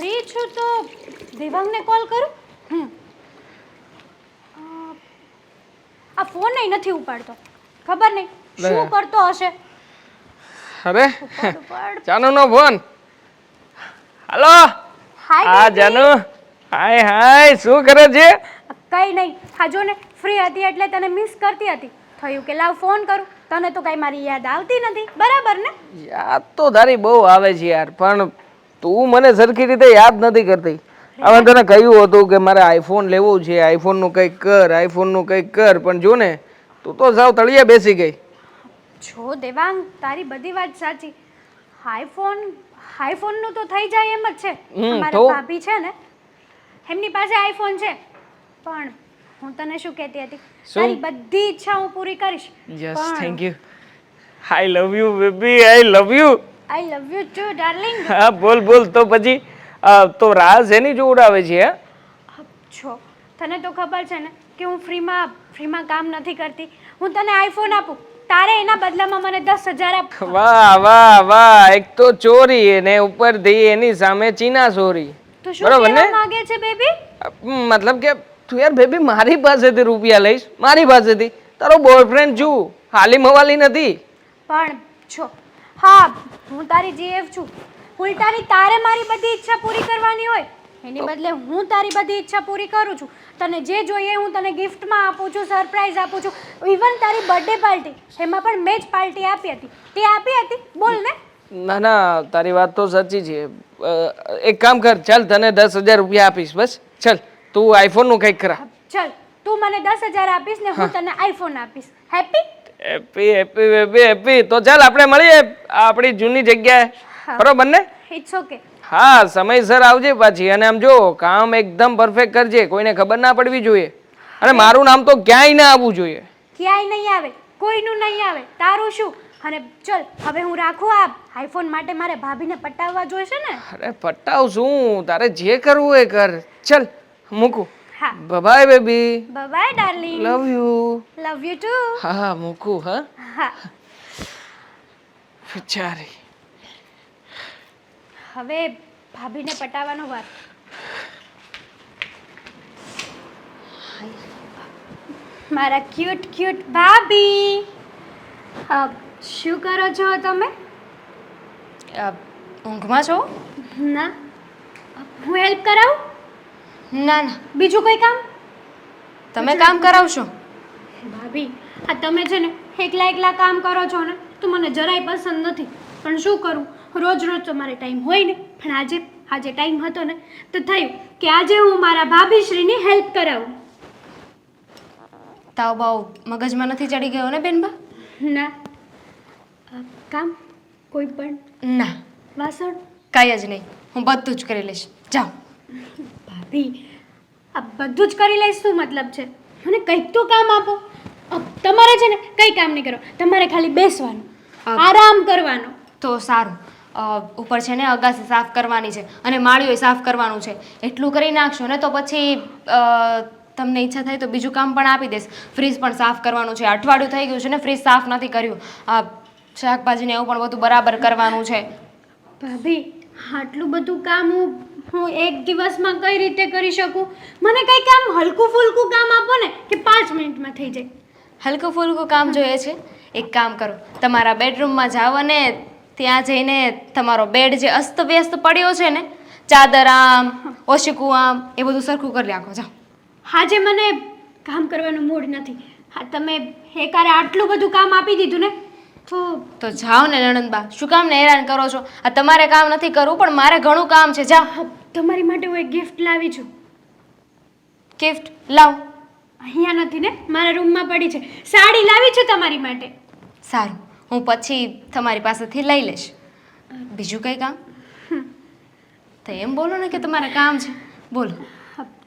Free છું તો દેવાંગને call કરું. આ ફોન નથી ઉપાડતો, ખબર નહીં શું કરતો હશે. અરે ઉપાડ. જાનુનો ફોન. હાલો. હાય હા જાનુ. હાય હાય, શું કરે છે? કઈ નહીં, હા જો ને ફ્રી હતી એટલે તને મિસ કરતી હતી. થયું કે લાવ ફોન કરું. તને તો કઈ મારી યાદ આવતી નથી, બરાબર ને? યાદ તો તારી બહુ આવે છે યાર, પણ તું મને સરખી રીતે યાદ નથી કરતી. હવે તને કહ્યું હતું કે મારે આઈફોન લેવો છે, આઈફોનનું કંઈક કર, આઈફોનનું કંઈક કર, પણ જો ને તું તો સાવ તળિયે બેસી ગઈ. જો દેવાંગ, તારી બધી વાત સાચી. આઈફોનનું તો થઈ જાય એમ જ છે. મારા ભાભી છે ને, એમની પાસે આઈફોન છે, પણ હું તને શું કહેતી હતી, તારી બધી ઈચ્છા હું પૂરી કરીશ. Yes, thank you. I love you baby, I love you. I love you too darling. હા બોલ બોલ. તો પછી તો રાજ એની જોડાવે છે? છો તને તો ખબર છે ને કે હું ફ્રીમાં કામ નથી કરતી. હું તને આઈફોન આપું, તારે એના બદલામાં મને 10,000 આપ. વાહ વાહ વાહ, એક તો ચોરી ને ઉપરથી એની સામે ચીના ચોરી. તો શું કહેવા માંગે છે બેબી? મતલબ કે તું યાર બેબી મારી પાસેથી રૂપિયા લઈશ, મારી પાસેથી? તારો બોયફ્રેન્ડ છું, હાલી મવાલી નથી. પણ છો હા, હું તારી જીએફ છું. ઉલટાની તારે મારી બધી ઈચ્છા પૂરી કરવાની હોય, એની બદલે હું તારી બધી ઈચ્છા પૂરી કરું છું. તને જે જોઈએ હું તને ગિફ્ટમાં આપું છું, સરપ્રાઈઝ આપું છું. ઇવન તારી બર્થડે પાર્ટી, એમાં પણ મેં જ પાર્ટી આપી હતી. તે આપી હતી? બોલ ને. ના ના, તારી વાત તો સાચી છે. એક કામ કર, ચાલ તને 10,000 રૂપિયા આપીશ, બસ. ચાલ તું આઈફોનનું કંઈક કરા. ચાલ તું મને 10,000 આપીશ ને હું તને આઈફોન આપીશ. Happy? Happy happy baby happy. તો ચાલ આપણે મળીએ આપણી જૂની જગ્યાએ, બરોબર ને? It's okay. હા, સમયસર આવજે પાછી. અને આમ જો કામ એકદમ પરફેક્ટ કરજે, કોઈને ખબર ના પડવી જોઈએ. અને મારું નામ તો ક્યાંય ના આવવું જોઈએ. ક્યાંય નહીં આવે, કોઈનું નહીં આવે, તારું શું? અને ચલ હવે હું રાખું. આ આઈફોન માટે મારે ભાભીને પટાવવા જોઈશે ને. અરે પટાવ શું, તારે જે કરવું એ કર. ચલ મૂકું. હા, bye baby. Bye darling. Love you. Love you too. હા હા, મૂકું. હા હા. વિચારી. હવે ભાભીને પટાવવાનો વાર. મારા ક્યુટ ક્યુટ ભાભી. શું કરો છો તમે? ઊંઘમાં છો? ના, હું હેલ્પ કરાવું? ના ના, બીજું કોઈ કામ? તમે કામ કરાવશો? ભાભી, આ તમે છે ને એકલા એકલા કામ કરો છો ને તો મને જરાય પસંદ નથી. પણ શું કરું, રોજ રોજ તો મારે ટાઈમ હોય ને. પણ આજે ટાઈમ હતો ને તો થયું કે આજે હું મારા ભાભીશ્રીની હેલ્પ કરાવું. તાવ બાવ મગજમાં નથી ચડી ગયો ને બેનબા? ના, કામ કોઈ પણ? ના, વાસણ? કાંઈ જ નહીં, હું બધું જ કરી લઈશ. જાઓ. ભાભી, આ બધું જ કરી લઈશ શું મતલબ છે? મને કંઈક તો કામ આપો. તમારે છે ને કંઈ કામ નહીં કરો, તમારે ખાલી બેસવાનું, આરામ કરવાનો. તો સારું, ઉપર છે ને અગાસી સાફ કરવાની છે અને માળીઓ સાફ કરવાનું છે. એટલું કરી નાખશો ને તો પછી તમને ઈચ્છા થાય તો બીજું કામ પણ આપી દઈશ. ફ્રીજ પણ સાફ કરવાનું છે. અઠવાડિયું થઈ ગયું છે ને ફ્રીજ સાફ નથી કર્યું. શાકભાજીને એવું પણ બધું બરાબર કરવાનું છે. ભાભી, આટલું બધું કામ હું એક દિવસમાં કઈ રીતે કરી શકું? મને કંઈ કામ હલકું ફૂલકું કામ આપો ને કે 5 મિનિટમાં થઈ જાય. હલકું ફૂલકું કામ જોઈએ છે? એક કામ કરો, તમારા બેડરૂમમાં જાઓ અને ત્યાં જઈને તમારો બેડ જે અસ્તવ્યસ્ત પડ્યો છે ને, ચાદર આમ ઓશિકું આમ, એ બધું સરખું કરી નાખો. જાઓ. આજે મને કામ કરવાનું મૂડ નથી. હા, તમે એકારે આટલું બધું કામ આપી દીધું ને તો જાઓ ને નણંદબા, શું કામ ને હેરાન કરો છો? આ તમારે કામ નથી કરવું પણ મારે ઘણું કામ છે. જાઓ. તમારી માટે હું એક ગિફ્ટ લાવી છું. ગિફ્ટ લાવ. અહીંયા નથી ને, મારા રૂમમાં પડી છે. સાડી લાવી છું તમારી માટે. સારું, હું પછી તમારી પાસેથી લઈ લઈશ. બીજું કંઈ કામ? તો એમ બોલો ને કે તમારે કામ છે, બોલો.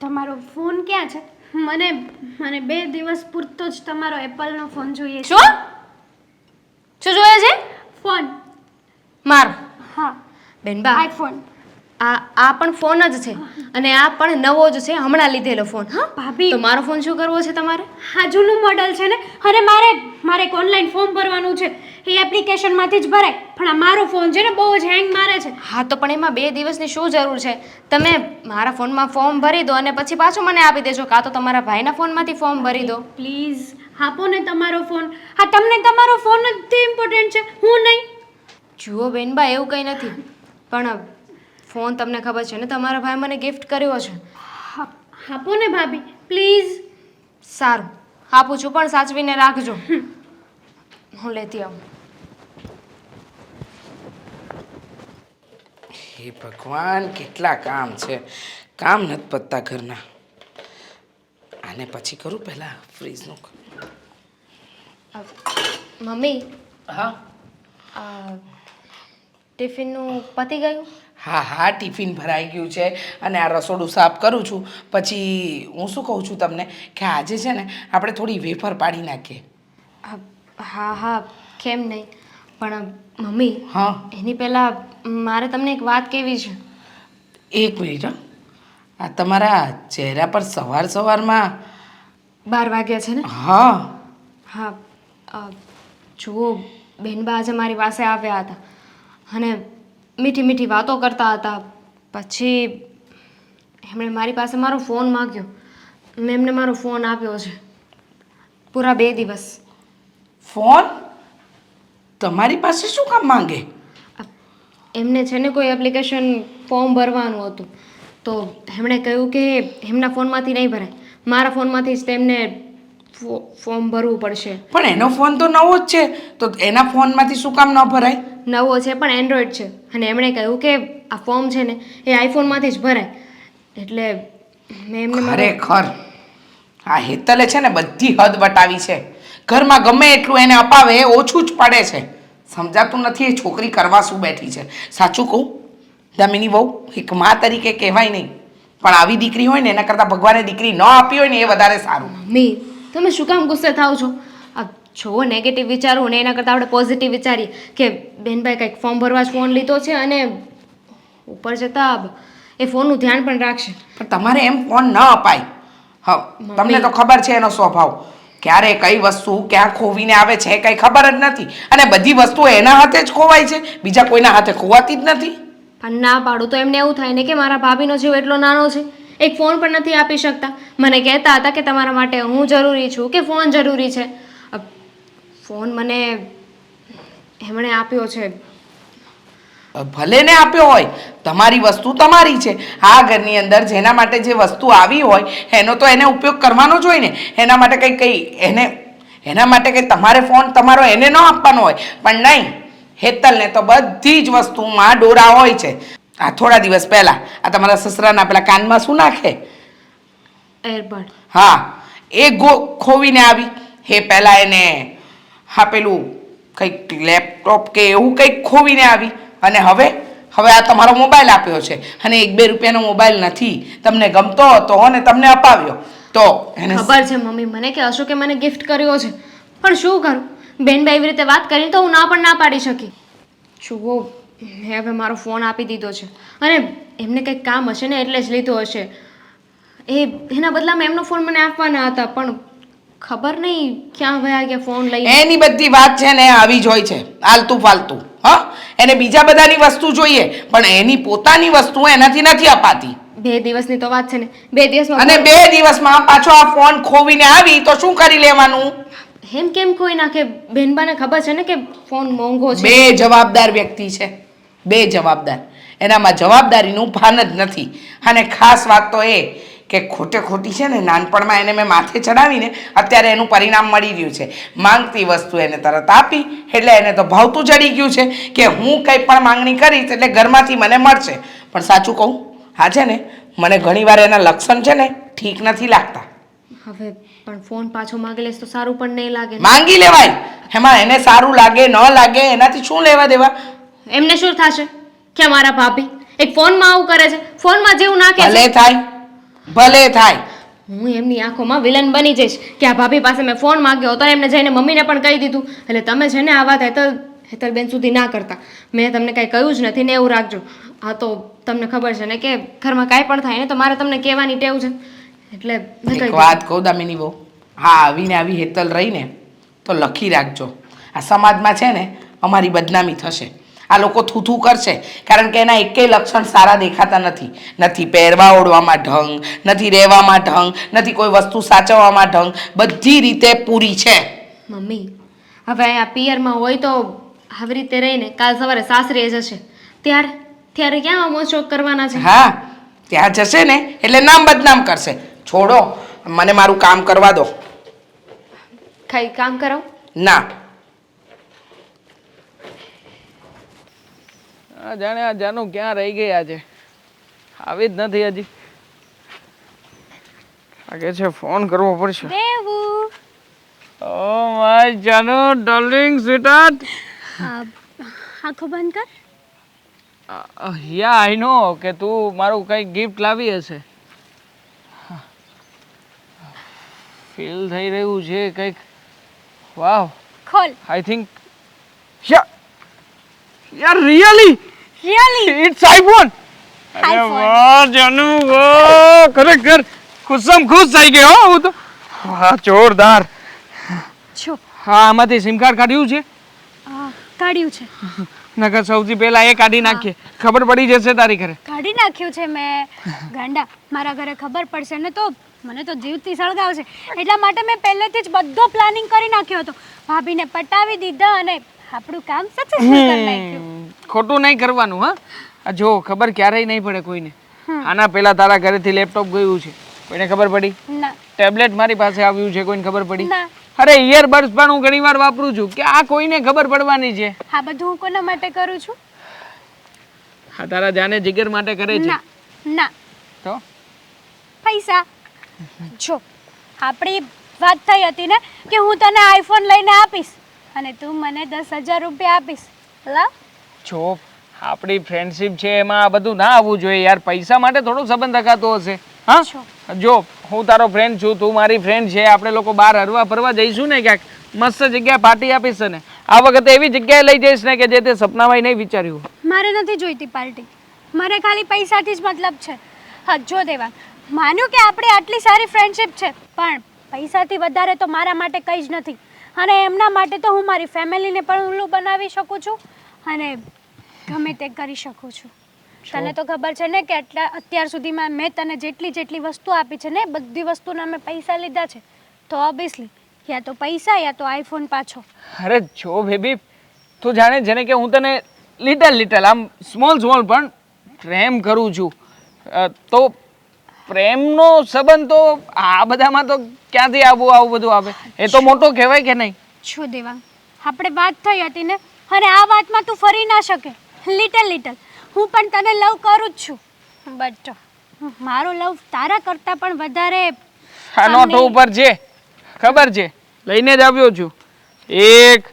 તમારો ફોન ક્યાં છે? મને 2 દિવસ પૂરતો જ તમારો એપલનો ફોન જોઈએ છે. શું જોઈએ છે? ફોન મારો? હા, બેનબા, આઈફોન. આ પણ ફોન જ છે અને આ પણ નવો જ છે, હમણાં લીધેલો ફોન. હા ભાભી, તો મારો ફોન શું કરવો છે તમારે? હા, જૂનું મોડલ છે ને, અને મારે એક ઓનલાઈન ફોર્મ ભરવાનું છે, એ એપ્લિકેશનમાંથી જ ભરાય. પણ આ મારો ફોન છે ને બહુ જ હેંગ મારે છે. હા તો પણ એમાં 2 દિવસની શું જરૂર છે? તમે મારા ફોનમાં ફોર્મ ભરી દો અને પછી પાછું મને આપી દેજો, કાં તો તમારા ભાઈના ફોનમાંથી ફોર્મ ભરી દો. પ્લીઝ આપો ને તમારો ફોન. હા, તમને તમારો ફોન જ ઇમ્પોર્ટન્ટ છે, હું નહીં. જુઓ બેનબા, એવું કંઈ નથી, પણ ફોન તમને ખબર છે ને તમારા ભાઈ મને ગિફ્ટ કર્યો છે. હા, આપો ને ભાભી પ્લીઝ. સારું, આપું છું, પણ સાચવીને રાખજો. હું લેતી આવું. હે ભગવાન, કેટલા કામ છે, કામ નથી પતતા ઘરના. આને પછી કરું, પહેલા ફ્રીજનું. મમ્મી, હા ટિફિનનું પતી ગયું? હા હા, ટિફિન ભરાઈ ગયું છે અને આ રસોડું સાફ કરું છું. પછી હું શું કહું છું તમને કે આજે છે ને આપણે થોડી વેફર પાડી નાખીએ. હા હા, કેમ નહીં, પણ મમ્મી હા એની પહેલાં મારે તમને એક વાત કહેવી છે. એક મિનિટ હા. આ તમારા ચહેરા પર સવારમાં 12 વાગ્યા છે ને? હા હા, જુઓ બેનબા આજે મારી પાસે આવ્યા હતા અને મીઠી મીઠી વાતો કરતા હતા. પછી એમણે મારી પાસે મારો ફોન માગ્યો. મેં એમને મારો ફોન આપ્યો છે. પૂરા 2 દિવસ. ફોન તમારી પાસે શું કામ માંગે? એમને છે ને કોઈ એપ્લિકેશન ફોર્મ ભરવાનું હતું, તો એમણે કહ્યું કે એમના ફોનમાંથી નહીં ભરાય, મારા ફોનમાંથી જ તેમને ફોર્મ ભરવું પડશે. પણ એનો ફોન તો નવો જ છે, તો એના ફોનમાંથી શું કામ ન ભરાય? નવો છે પણ એન્ડ્રોઈડ છે, અને એમણે કહ્યું કે આ ફોર્મ છે ને એ આઈફોનમાંથી જ ભરાય. એટલે મેં એમને ખરેખર આ હેતલે છે ને બધી હદ વટાવી છે. ઘરમાં ગમે એટલું એને અપાવે એ ઓછું જ પડે છે. સમજાતું નથી એ છોકરી કરવા શું બેઠી છે. સાચું કહું દામિની વહુ, એક મા તરીકે કહેવાય નહીં, પણ આવી દીકરી હોય ને એના કરતાં ભગવાને દીકરી ન આપી હોય ને એ વધારે સારું. મમ્મી, તમે શું કામ ગુસ્સે થાવ છો? આ જો નેગેટિવ વિચારવું ને એના કરતાં આપણે પોઝિટિવ વિચારીએ કે બેનભાઈ કંઈક ફોર્મ ભરવા જ ફોન લીધો છે અને ઉપર જતાં એ ફોનનું ધ્યાન પણ રાખશે. પણ તમારે એમ ફોન ન અપાય. હા, તમને તો ખબર છે એનો સ્વભાવ. ક્યારે કઈ વસ્તુ ક્યાં ખોવીને આવે છે કંઈ ખબર જ નથી, અને બધી વસ્તુઓ એના હાથે જ ખોવાય છે, બીજા કોઈના હાથે ખોવાતી જ નથી. પણ ના પાડું તો એમને એવું થાય ને કે મારા ભાભીનો જીવ એટલો નાનો છે, એક ફોન પણ નથી આપી શકતા. મને કહેતા હતા કે તમારા માટે હું જરૂરી છું કે ફોન જરૂરી છે. ફોન મને એમણે આપ્યો છે. ભલે ને આપ્યો હોય, તમારી વસ્તુ તમારી છે. આ ઘરની અંદર જેના માટે જે વસ્તુ આવી હોય એનો તો એને ઉપયોગ કરવાનો જ હોય ને. એના માટે એના માટે કંઈ તમારે ફોન તમારો એને ન આપવાનો હોય. પણ નહીં, હેતલને તો બધી જ વસ્તુમાં ડોરા હોય છે. આ થોડા દિવસ પહેલાં આ તમારા સસરાના પેલા કાનમાં શું નાખે? એરબડ. હા, એ ખોવીને આવી. એ પહેલાં એને હા પેલું કંઈક લેપટોપ કે એવું કંઈક ખોવીને આવી. અને હવે આ તમારો મોબાઈલ આપ્યો છે, અને 1-2 રૂપિયાનો મોબાઈલ નથી, તમને ગમતો હતો અને તમને અપાવ્યો. તો એને ખબર છે મમ્મી મને કે અશોકે મને ગિફ્ટ કર્યો છે, પણ શું કરું, બેનબા એવી રીતે વાત કરી તો હું ના પણ ના પાડી શકી. જુઓ, મેં હવે મારો ફોન આપી દીધો છે, અને એમને કંઈક કામ હશે ને એટલે જ લીધો હશે. એના બદલામાં એમનો ફોન મને આપવાના હતા, પણ ખબર નહીં ક્યાં વયા ગયા ફોન લઈ. એની બધી વાત છે ને આવી જ હોય છે, આલતું ફાલતું. હા, એને બીજા બધાની વસ્તુ જોઈએ, પણ એની પોતાની વસ્તુ એનાથી નથી અપાતી. 2 દિવસની તો વાત છે ને, 2 દિવસમાં. અને 2 દિવસમાં પાછો આ ફોન ખોવીને આવી તો શું કરી લેવાનું? એમ કેમ કોઈ નાખે? બેનબાને ખબર છે ને કે ફોન મોંઘો છે. 2 જવાબદાર વ્યક્તિ છે, 2 જવાબદાર. એનામાં જવાબદારીનું ભાન જ નથી. અને ખાસ વાત તો એ કે ખોટી છે ને નાનપણમાં એને મેં માથે ચડાવીને અત્યારે એનું પરિણામ મળી રહ્યું છે. માંગતી વસ્તુ એને તરત આપી એટલે એને તો ભાવતું ચડી ગયું છે કે હું કંઈ પણ માંગણી કરીશ એટલે ઘરમાંથી મને મળશે. પણ સાચું કહું, હા છે ને મને ઘણીવાર એના લક્ષણ છે ને ઠીક નથી લાગતા. હવે પણ ફોન પાછો માંગી લેસ તો સારું પણ નહીં લાગે. માંગી લેવાય, એમાં એને સારું લાગે ન લાગે એનાથી શું લેવા દેવા? એમને શું થશે કે મારા ભાભી એક ફોનમાં આવું કરે છે, ફોનમાં જેવું નાખે છે. ભલે થાય. હું એમની આંખોમાં વિલન બની જઈશ કે આ ભાભી પાસે મેં ફોન માંગ્યો હતો, એમને જઈને મમ્મીને પણ કહી દીધું. એટલે તમે છે ને આ વાત હેતલબેન સુધી ના કરતા. મેં તમને કાંઈ કહ્યું જ નથી ને એવું રાખજો. હા તો તમને ખબર છે ને કે ઘરમાં કાંઈ પણ થાય ને તો મારે તમને કહેવાની ટેવ છે, એટલે એક વાત કહું દામિની બહુ, હા આવીને આવી હેતલ રહીને તો લખી રાખજો. આ સમાજમાં છે ને અમારી બદનામી થશે. આ લોકો થૂથું કરશે કારણ કે એના એકેય લક્ષણ સારા દેખાતા નથી. નથી પહેરવા ઓઢવામાં ઢંગ, નથી રહેવામાં ઢંગ, નથી કોઈ વસ્તુ સાચવવામાં ઢંગ. બધી રીતે પૂરી છે. મમ્મી હવે અહીંયા પિયરમાં હોય તો આવી રીતે રહીને કાલ સવારે સાસરીએ જશે ત્યારે ત્યારે ક્યાં મોજશોખ કરવાના છે? હા, ત્યાં જશે ને એટલે નામ બદનામ કરશે. છોડો, મને મારું કામ કરવા દો. કઈ કામ કરો? ના, જાણે આ જાનું ક્યાં રહી ગયા છે, આવી જ નથી હજી. લાગે છે ફોન કરવો પડશે. દેવુ ઓ માય જાનુ ડાર્લિંગ સ્વીટહાર્ટ. આંખો બંધ કર. યા આઈ નો કે તું મારું કંઈક ગિફ્ટ લાવી હશે. ફીલ થઈ રહ્યું છે કંઈક. વાવ, ખોલ. આઈ થિંક યાર રિયલી રિયલી ઇટ્સ આઈફોન. અરે iPhone. વાહ જાનુ, વાહ, ખરેખર ખુશમ ખુશ થઈ ગયો હો હું તો. વાહ, જોરદાર. છો હા, આમાંથી સિમ કાર્ડ કાઢ્યું છે? કાઢ્યું છે. નકર સૌથી પહેલા એ કાઢી નાખીએ, ખબર પડી જશે તારી ઘરે. કાઢી નાખ્યું છે મેં. ગાંડા, મારા ઘરે ખબર પડશે ને તો મને તો જીવતી સળગાવશે. એટલા માટે મેં પહેલેથી જ બધો પ્લાનિંગ કરી નાખ્યો હતો. ભાભીને પટાવી દીધા અને આપણું કામ સક્સેસફુલ કરી નાખ્યું. ખોટું નહીં કરવાનું. હા, આ જો ખબર ક્યારેય નહીં પડે કોઈને. આના પહેલા તારા ઘરેથી લેપટોપ ગયું છે, કોઈને ખબર પડી? ના ટેબ્લેટ મારી પાસે આવ્યું છે, કોઈને ખબર પડી? ના. અરે ઇયરબડ્સ પણ હું ઘણીવાર વાપરું છું, કે આ કોઈને ખબર પડવાની છે? આ બધું હું કોના માટે કરું છું? આ તારા જાને જીગર માટે કરે છે. ના ના, તો પૈસા. જો આપણી વાત થઈ હતી ને કે હું તને આઈફોન લઈને આપીશ અને તું મને 10,000 રૂપિયા આપીશ. લાવ. જો આપણી ફ્રેન્ડશિપ છે એમાં આ બધું ના આવવું જોઈએ યાર. પૈસા માટે થોડો સંબંધ રખાતો હશે? હા, જો હું તારો ફ્રેન્ડ છું, તું મારી ફ્રેન્ડ છે, આપણે લોકો બહાર હરવા ફરવા જઈશું ને ક્યાંક, મસ્ત જગ્યાએ પાર્ટી આપીશ ને. આ વખતે એવી જગ્યાએ લઈ જઈશ ને કે જે તે સપનામાં નહીં વિચાર્યું. મારે નથી જોઈતી પાર્ટી. મારે ખાલી પૈસાથી જ મતલબ છે. હા જો દેવા, માન્યું કે આપણી આટલી સારી ફ્રેન્ડશિપ છે, પણ પૈસાથી વધારે તો મારા માટે કંઈ જ નથી. અને એમના માટે તો હું મારી ફેમિલીને પણ ઉલ્લુ બનાવી શકું છું અને ગમે તે કરી શકું છું. તને તો ખબર છે ને કે અત્યાર સુધીમાં મેં તને જેટલી વસ્તુ આપી છે ને, બધી વસ્તુના મેં પૈસા લીધા છે. તો ઓબ્વિયસલી યા તો પૈસા યા તો આઈફોન પાછો. અરે જો બેબી, તું જાણે જેને કે હું તને લિટલ આમ સ્મોલ પણ પ્રેમ કરું છું, તો પ્રેમનો સંબંધ તો આ બધામાં તો ક્યાંથી આવું બધું આવે? એ તો મોટો કહેવાય કે નહીં? છો દેવાંગ, આપણે વાત થઈ હતી ને, અને આ વાતમાં તું ફરી ના શકે. લિટલ હું પણ તને લવ કરું જ છું, બટ મારો લવ તારા કરતાં પણ વધારે. આ નોટ ઉપર છે, ખબર છે, લઈને જ આવ્યો છું. 1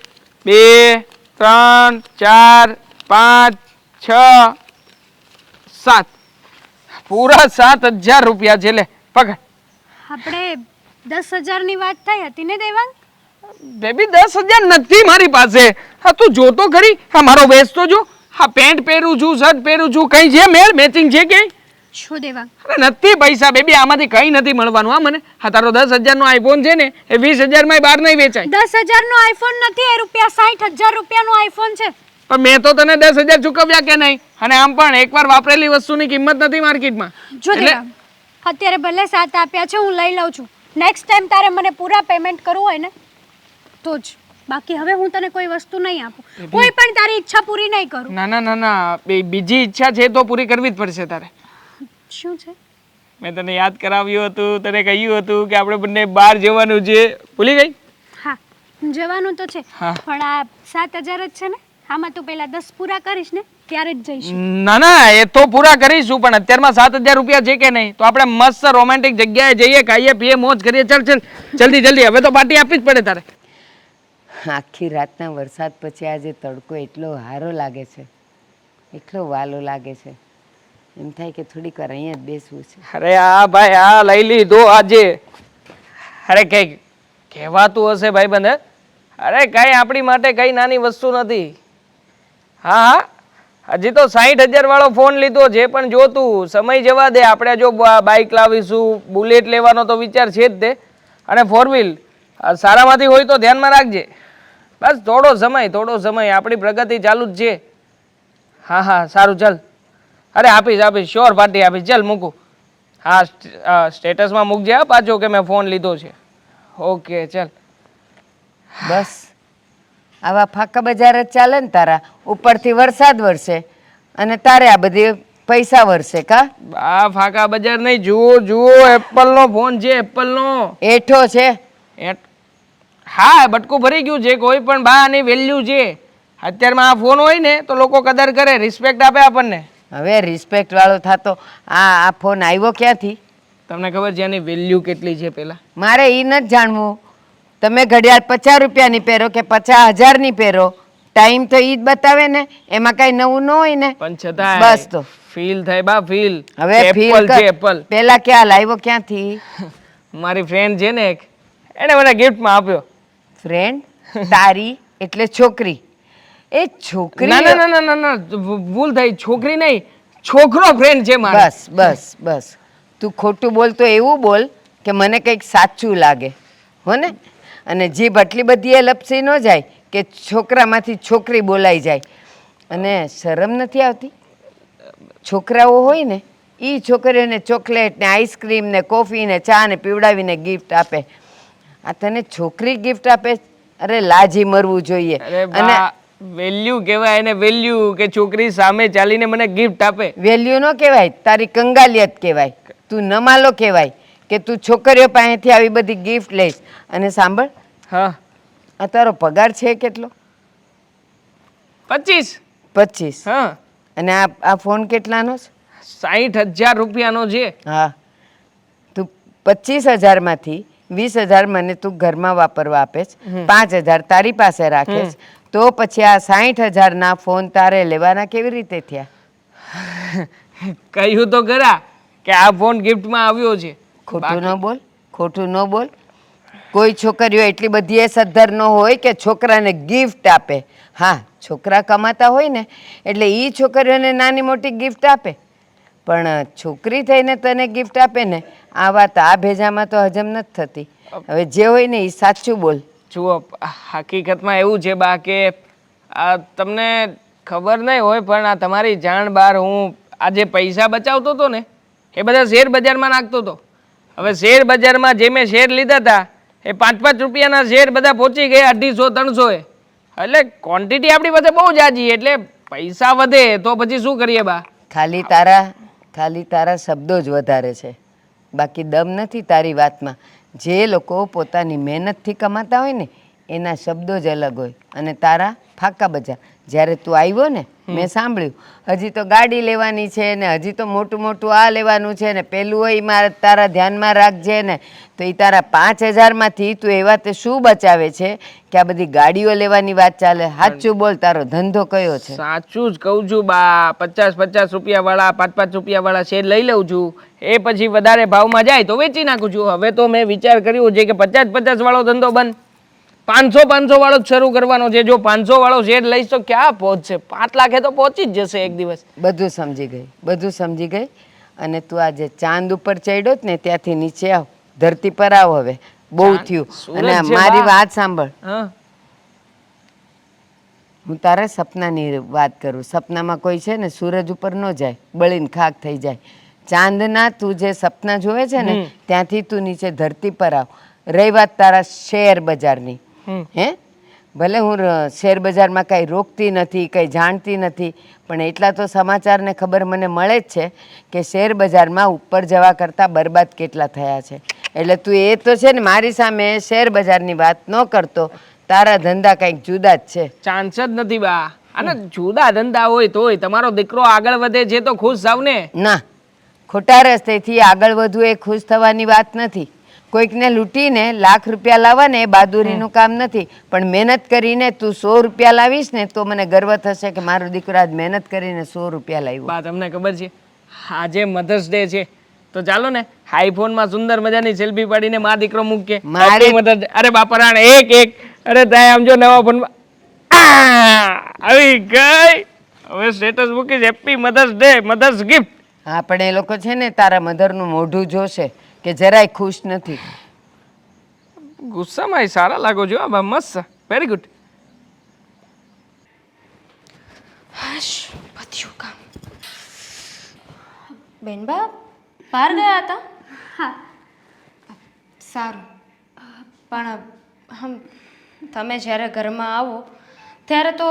2 3 4 5 6 7 પૂરા 7,000 રૂપિયા છે. લે પકડ. આપણે 10,000ની વાત થઈ હતી ને દેવાંગ? બેબી 10,000 નથી મારી પાસે. હા તું જોતો ખરી, હા મારો વેસ્ટ તો જો. હા પેન્ટ પહેરું છું, શર્ટ પહેરું છું, કઈ છે મેળ મેચિંગ છે કે? છો દેવાંગ, અરે નથી પૈસા બેબી, આમાંથી કઈ નથી મળવાનું. હા મને, હા તારો 10,000નો આઈફોન છે ને એ 20,000માં બહાર નહીં વેચાય. 10,000નો આઈફોન નથી, એ રૂપિયા 60,000 રૂપિયાનો આઈફોન છે. પણ મેં તો તને 10,000 ચૂકવ્યા કે નહીં? અને આમ પણ એકવાર વાપરેલી વસ્તુની કિંમત નથી માર્કેટમાં. જો દેવાંગ, અત્યારે ભલે 7 આપ્યા છે, હું લઈ લઉં છું. નેક્સ્ટ ટાઈમ તારે મને પૂરા પેમેન્ટ કરવું હોય ને તો જ. બાકી હવે હું તને કોઈ વસ્તુ નહીં આપું, કોઈ પણ તારી ઈચ્છા પૂરી નહીં કરું. ના, બીજી ઈચ્છા છે તો પૂરી કરવી જ પડશે તારે. શું છે? મેં તને યાદ કરાવ્યું હતું, તને કહ્યું હતું કે આપણે બંને બહાર જવાનું છે, ભૂલી ગઈ? હા, જવાનું તો છે, હા. પણ આ 7,000 જ છે ને, આમાં તું પહેલા 10 પૂરા કરીશ ને ત્યારે જ જઈશું. ના એ તો પૂરા કરીશું, પણ અત્યારમાં 7,000 રૂપિયા છે કે નહીં? તો આપણે મસ્ત રોમેન્ટિક જગ્યાએ જઈએ, ખાઈએ પીએ, મોજ કરીએ. ચાલ જલ્દી, હવે તો પાર્ટી આપવી જ પડે તારે. આખી રાતના વરસાદ પછી આજે તડકો એટલો સારો લાગે છે, એટલો વાલો લાગે છે, એમ થાય કે થોડીક વાર અહીંયા જ બેસવું છે. અરે આ ભાઈ, આ લઈ લીધો આજે. અરે કઈ કહેવાતું હશે ભાઈ બંધ. અરે કઈ આપણી માટે કઈ નાની વસ્તુ નથી. હા, હજી તો 60,000 વાળો ફોન લીધો છે, પણ જો તું સમય જવા દે, આપણે જો બાઇક લાવીશું, બુલેટ લેવાનો તો વિચાર છે જ તે, અને 4 વ્હીલ. સારામાંથી હોય તો ધ્યાનમાં રાખજે. બસ થોડો સમય આપણી પ્રગતિ ચાલુ જ છે. હા હા સારું ચાલ. અરે આપીશ શ્યોર પાર્ટી આપીશ. ચાલ મૂકું. હા સ્ટેટસમાં મૂકજે હા પાછો કે મેં ફોન લીધો છે. ઓકે ચાલ. બસ આવા ફાકા બજાર જ ચાલે ને તારા. ઉપરથી વરસાદ વરસે અને તારે આ બધી પૈસા વરસે કા. આ ફાકા બજાર નહીં, જુઓ એપલનો ફોન છે, એપલનો. એઠો છે. હા બટકું ભરી ગયું છે. કોઈ પણ બા આની વેલ્યુ છે. અત્યારમાં આ ફોન હોય ને તો લોકો કદર કરે, રિસ્પેક્ટ આપે આપણને. હવે રિસ્પેક્ટ વાળો થતો આ ફોન આવ્યો ક્યાંથી? તમને ખબર છે આની વેલ્યુ કેટલી છે પેલા? મારે એ નથી જાણવું. તમે ઘડિયાળ 50 રૂપિયાની પહેરો કે 50,000ની પહેરો, ટાઈમ તો ઈ જ બતાવે ને, એમાં કઈ નવું ન હોય ને. પણ છતાં બસ તો ફીલ થાય બા, ફીલ. હવે ફીલ છે એપલ. પેલા ક્યાં લાવ્યો ક્યાંથી? મારી ફ્રેન્ડ છે ને એક, એને મને ગિફ્ટમાં આપ્યો. ફ્રેન્ડ તારી એટલે છોકરી? એ છોકરી? ના ભૂલ થઈ, છોકરી નહીં, છોકરો ફ્રેન્ડ છે મારો. બસ તું ખોટું બોલ તો એવું બોલ કે મને કંઈક સાચું લાગે હો ને. અને જીભ આટલી બધી એ લપસી ન જાય કે છોકરામાંથી છોકરી બોલાઈ જાય. અને શરમ નથી આવતી? છોકરાઓ હોય ને એ છોકરીઓને ચોકલેટ ને આઈસ્ક્રીમ ને કોફી ને ચા ને પીવડાવીને ગિફ્ટ આપે. આ તને છોકરી ગિફ્ટ આપે? અરે લાજી મરવું જોઈએ. અને વેલ્યુ કહેવાય એને, વેલ્યુ કે છોકરી સામે ચાલીને મને ગિફ્ટ આપે. વેલ્યુ ન કહેવાય, તારી કંગાલિયત કહેવાય. તું નમાલો કહેવાય કે તું છોકરીઓ પાસેથી આવી બધી ગિફ્ટ લઈશ. અને સાંભળ, હા આ તારો પગાર છે કેટલો? 25. 25. હા. અને આ ફોન કેટલાનો છે? 60,000 રૂપિયાનો છે. હા, તું 25,000માંથી 20,000 મને તું ઘરમાં વાપરવા આપે છે, 5,000 તારી પાસે રાખે છે, તો પછી આ 60,000ના ફોન તારે લેવાના કેવી રીતે થયા? કહ્યું તો ખરા કે આ ફોન ગિફ્ટમાં આવ્યો છે. ખોટું ન બોલ. કોઈ છોકરીઓ એટલી બધી એ સદ્ધર ન હોય કે છોકરાને ગિફ્ટ આપે. હા, છોકરા કમાતા હોય ને એટલે એ છોકરીઓને નાની મોટી ગિફ્ટ આપે, પણ છોકરી થઈને તને ગિફ્ટ આપે ને, આ વાત આ ભેજામાં તો હજમ નથી થતી. હવે જે હોય ને એ સાચું બોલ. જુઓ, હકીકતમાં એવું છે બા કે આ તમને ખબર નહીં હોય પણ આ તમારી જાણ બહાર હું આ જે પૈસા બચાવતો હતો ને એ બધા શેર બજારમાં નાખતો હતો. હવે શેર બજારમાં જે મેં શેર લીધા હતા એ 5-5 રૂપિયાના શેર બધા પહોંચી ગયા 250-300. એટલે ક્વોન્ટિટી આપણી પાસે બહુ જાજી, એટલે પૈસા વધે તો પછી શું કરીએ બા? ખાલી તારા શબ્દો જ વધારે છે, બાકી દમ નથી તારી વાતમાં. જે લોકો પોતાની મહેનતથી કમાતા હોય ને એના શબ્દો જ અલગ હોય, અને તારા ફાકા બજાર. જ્યારે તું આવ્યો ને મેં સાંભળ્યું હજી તો ગાડી લેવાની છે ને હજી તો મોટું આ લેવાનું છે ને પેલું હોય મારે તારા ધ્યાનમાં રાખજે ને, તો એ તારા 5,000માંથી તું એવા તે શું બચાવે છે કે આ બધી ગાડીઓ લેવાની વાત ચાલે? સાચું બોલ, તારો ધંધો કયો છે? સાચું જ કહું છું બા. 50-50 રૂપિયાવાળા 5-5 રૂપિયાવાળા શેર લઈ લઉં છું, એ પછી વધારે ભાવમાં જાય તો વેચી નાખું છું. હવે તો મેં વિચાર કર્યો છે કે 50-50 વાળો ધંધો બંધ, 500 વાળો જ શરૂ કરવાનો છે. જો 500 વાળો શેર લઈશ તો ક્યાં પહોંચશે? 5 લાખે તો પહોંચી જ જશે એક દિવસ. બધું સમજી ગઈ. અને તું આજે ચાંદ ઉપર ચડ્યો ને ત્યાંથી નીચે આવ, ધરતી પર આવ. હવે બહુ થયું. અને મારી વાત સાંભળ, હું તારા સપનાની વાત કરું. સપનામાં કોઈ છે ને સૂરજ ઉપર ન જાય, બળીને ખાક થઈ જાય. ચાંદના તું જે સપના જોવે છે ને ત્યાંથી તું નીચે ધરતી પર આવ. રહી વાત તારા શેર બજારની, હે ભલે હું શેર બજારમાં કાંઈ રોકતી નથી, કંઈ જાણતી નથી, પણ એટલા તો સમાચારને ખબર મને મળે જ છે કે શેર બજારમાં ઉપર જવા કરતાં બરબાદ કેટલા થયા છે. એટલે તું એ તો છે ને મારી સામે શેર બજારની વાત ન કરતો. તારા ધંધા કંઈક જુદા જ છે. ચાન્સ જ નથી બા. અને જુદા ધંધા હોય તોય તમારો દીકરો આગળ વધે છે તો ખુશ થાવ ને. ના, ખોટા રસ્તેથી આગળ વધવું એ ખુશ થવાની વાત નથી. કોઈકને લૂંટીને લાખ રૂપિયા લાવવા ને એ બહાદુરીનું કામ નથી, પણ મહેનત કરીને તું 100 રૂપિયા લાવીશ ને તો મને ગર્વ થશે કે મારો દીકરો આજ મહેનત કરીને 100 રૂપિયા લાવ્યો. બા તમને ખબર છે આજે મધર્સ ડે છે તો ચાલો ને આઈફોનમાં સુંદર મજાની સેલ્ફી પાડીને મારો દીકરો મૂકે. અરે બાપરાણ એક અરે તાય આમ જો નવા ફોનમાં આવી ગઈ. હવે સ્ટેટસ મૂકીશ happy Mother's Day, mother's gift. હા, પણ એ લોકો છે ને તારા મધરનું મોઢું જોશે કે જરાય ખુશ નથી. ગુસ્સામાં સારા લાગો છો. આ મસ્ત, વેરી ગુડ. હાશ, પત્યું કામ. બેનબા બહાર ગયા હતા? હા. સારું, પણ તમે જ્યારે ઘરમાં આવો ત્યારે તો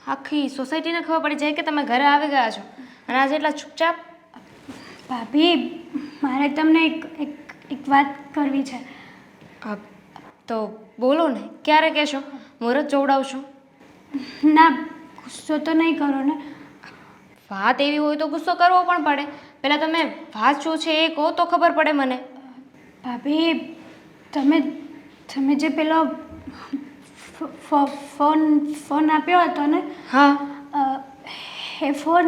આખી સોસાયટીને ખબર પડી જાય કે તમે ઘરે આવી ગયા છો, અને આજે એટલા ચૂપચાપ. ભાભી, મારે તમને એક વાત કરવી છે. તો બોલો ને, ક્યારે કહેશો? મુહૂર્ત જોવડાવશો? ના, ગુસ્સો તો નહીં કરો ને. વાત એવી હોય તો ગુસ્સો કરવો પણ પડે. પહેલાં તમે વાત શું છે એ કહો તો ખબર પડે મને. ભાભી, તમે જે પેલો ફોન આપ્યો હતો ને, હા, એ ફોન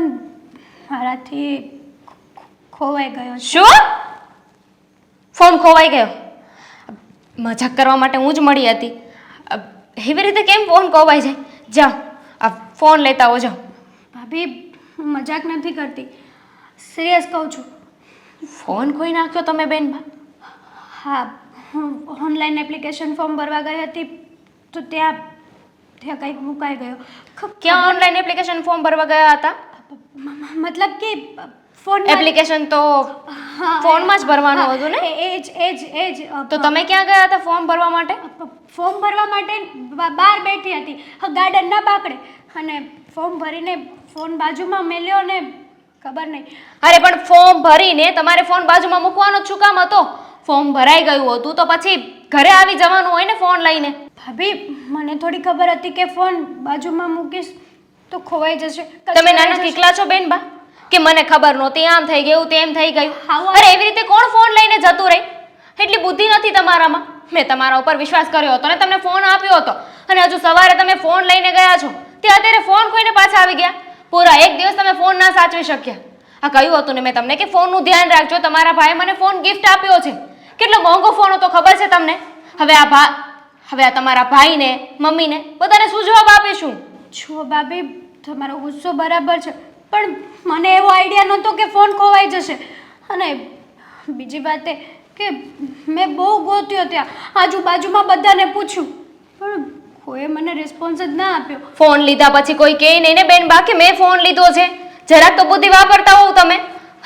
મારાથી ખોવાઈ ગયો છે. શું? ફોન ખોવાઈ ગયો? મજાક કરવા માટે હું જ મળી હતી. એવી રીતે કેમ ફોન ખોવાઈ જાય? જાઓ, આ ફોન લેતા આવો, જાઓ. ભાભી, હું મજાક નથી કરતી, સિરિયસ કહું છું. ફોન ખોઈ નાખ્યો તમે બેનબા? હા, હું ઓનલાઈન એપ્લિકેશન ફોર્મ ભરવા ગઈ હતી તો ત્યાં કંઈક મુકાઈ ગયો. ક્યાં ઓનલાઈન એપ્લિકેશન ફોર્મ ભરવા ગયા હતા? મતલબ કે ફોન એપ્લિકેશન તો ફોનમાં જ ભરવાનું હતું ને? એ જ તો તમે ક્યાં ગયા હતા ફોર્મ ભરવા માટે? ફોર્મ ભરવા માટે બહાર બેઠી હતી, ગાર્ડનના બાકડે, અને ફોર્મ ભરીને ફોન બાજુમાં મેલ્યો ને ખબર નહીં. અરે પણ ફોર્મ ભરીને તમારે ફોન બાજુમાં મૂકવાનો જ શું કામ હતો? ફોર્મ ભરાઈ ગયું હતું તો પછી ઘરે આવી જવાનું હોય ને ફોન લઈને. ભાભી, મને થોડી ખબર હતી કે ફોન બાજુમાં મૂકીશ તો ખોવાઈ જશે. તમે નાના કીકલા છો બેનબા, કે મને ખબર નહોતી, આમ થઈ ગયું તેમ થઈ ગયું. આવું- અરે એવી રીતે કોણ ફોન લઈને જતું રહે? એટલી બુદ્ધિ નથી તમારામાં. મેં તમારા ઉપર વિશ્વાસ કર્યો હતો ને તમને ફોન આપ્યો હતો, અને હજુ સવારે તમે ફોન લઈને ગયા છો તે અત્યારે ફોન ખોઈને પાછા આવી ગયા. પૂરા એક દિવસ તમે ફોન ના સાચવી શક્યા. આ કહ્યું હતું ને મેં તમને કે ફોનનું ધ્યાન રાખજો, તમારા ભાઈએ મને ફોન ગિફ્ટ આપ્યો છે. કેટલો મોંઘો ફોન હતો ખબર છે તમને? હવે આ તમારા ભાઈને, મમ્મીને બધાને શું જવાબ આપીશું? છો ભાભી, તમારો ગુસ્સો બરાબર છે, પણ મને એવો આઈડિયા નહોતો કે ફોન ખોવાઈ જશે. અને બીજી વાત એ કે મેં બહુ ગોત્યો ત્યાં, આજુબાજુમાં બધાને પૂછ્યું, પણ કોઈએ મને રિસ્પોન્સ જ ના આપ્યો. ફોન લીધા પછી કોઈ કહે નહીં ને બેન બા કે મેં ફોન લીધો છે? જરાક તો બુદ્ધિ વાપરતા હોવ તમે.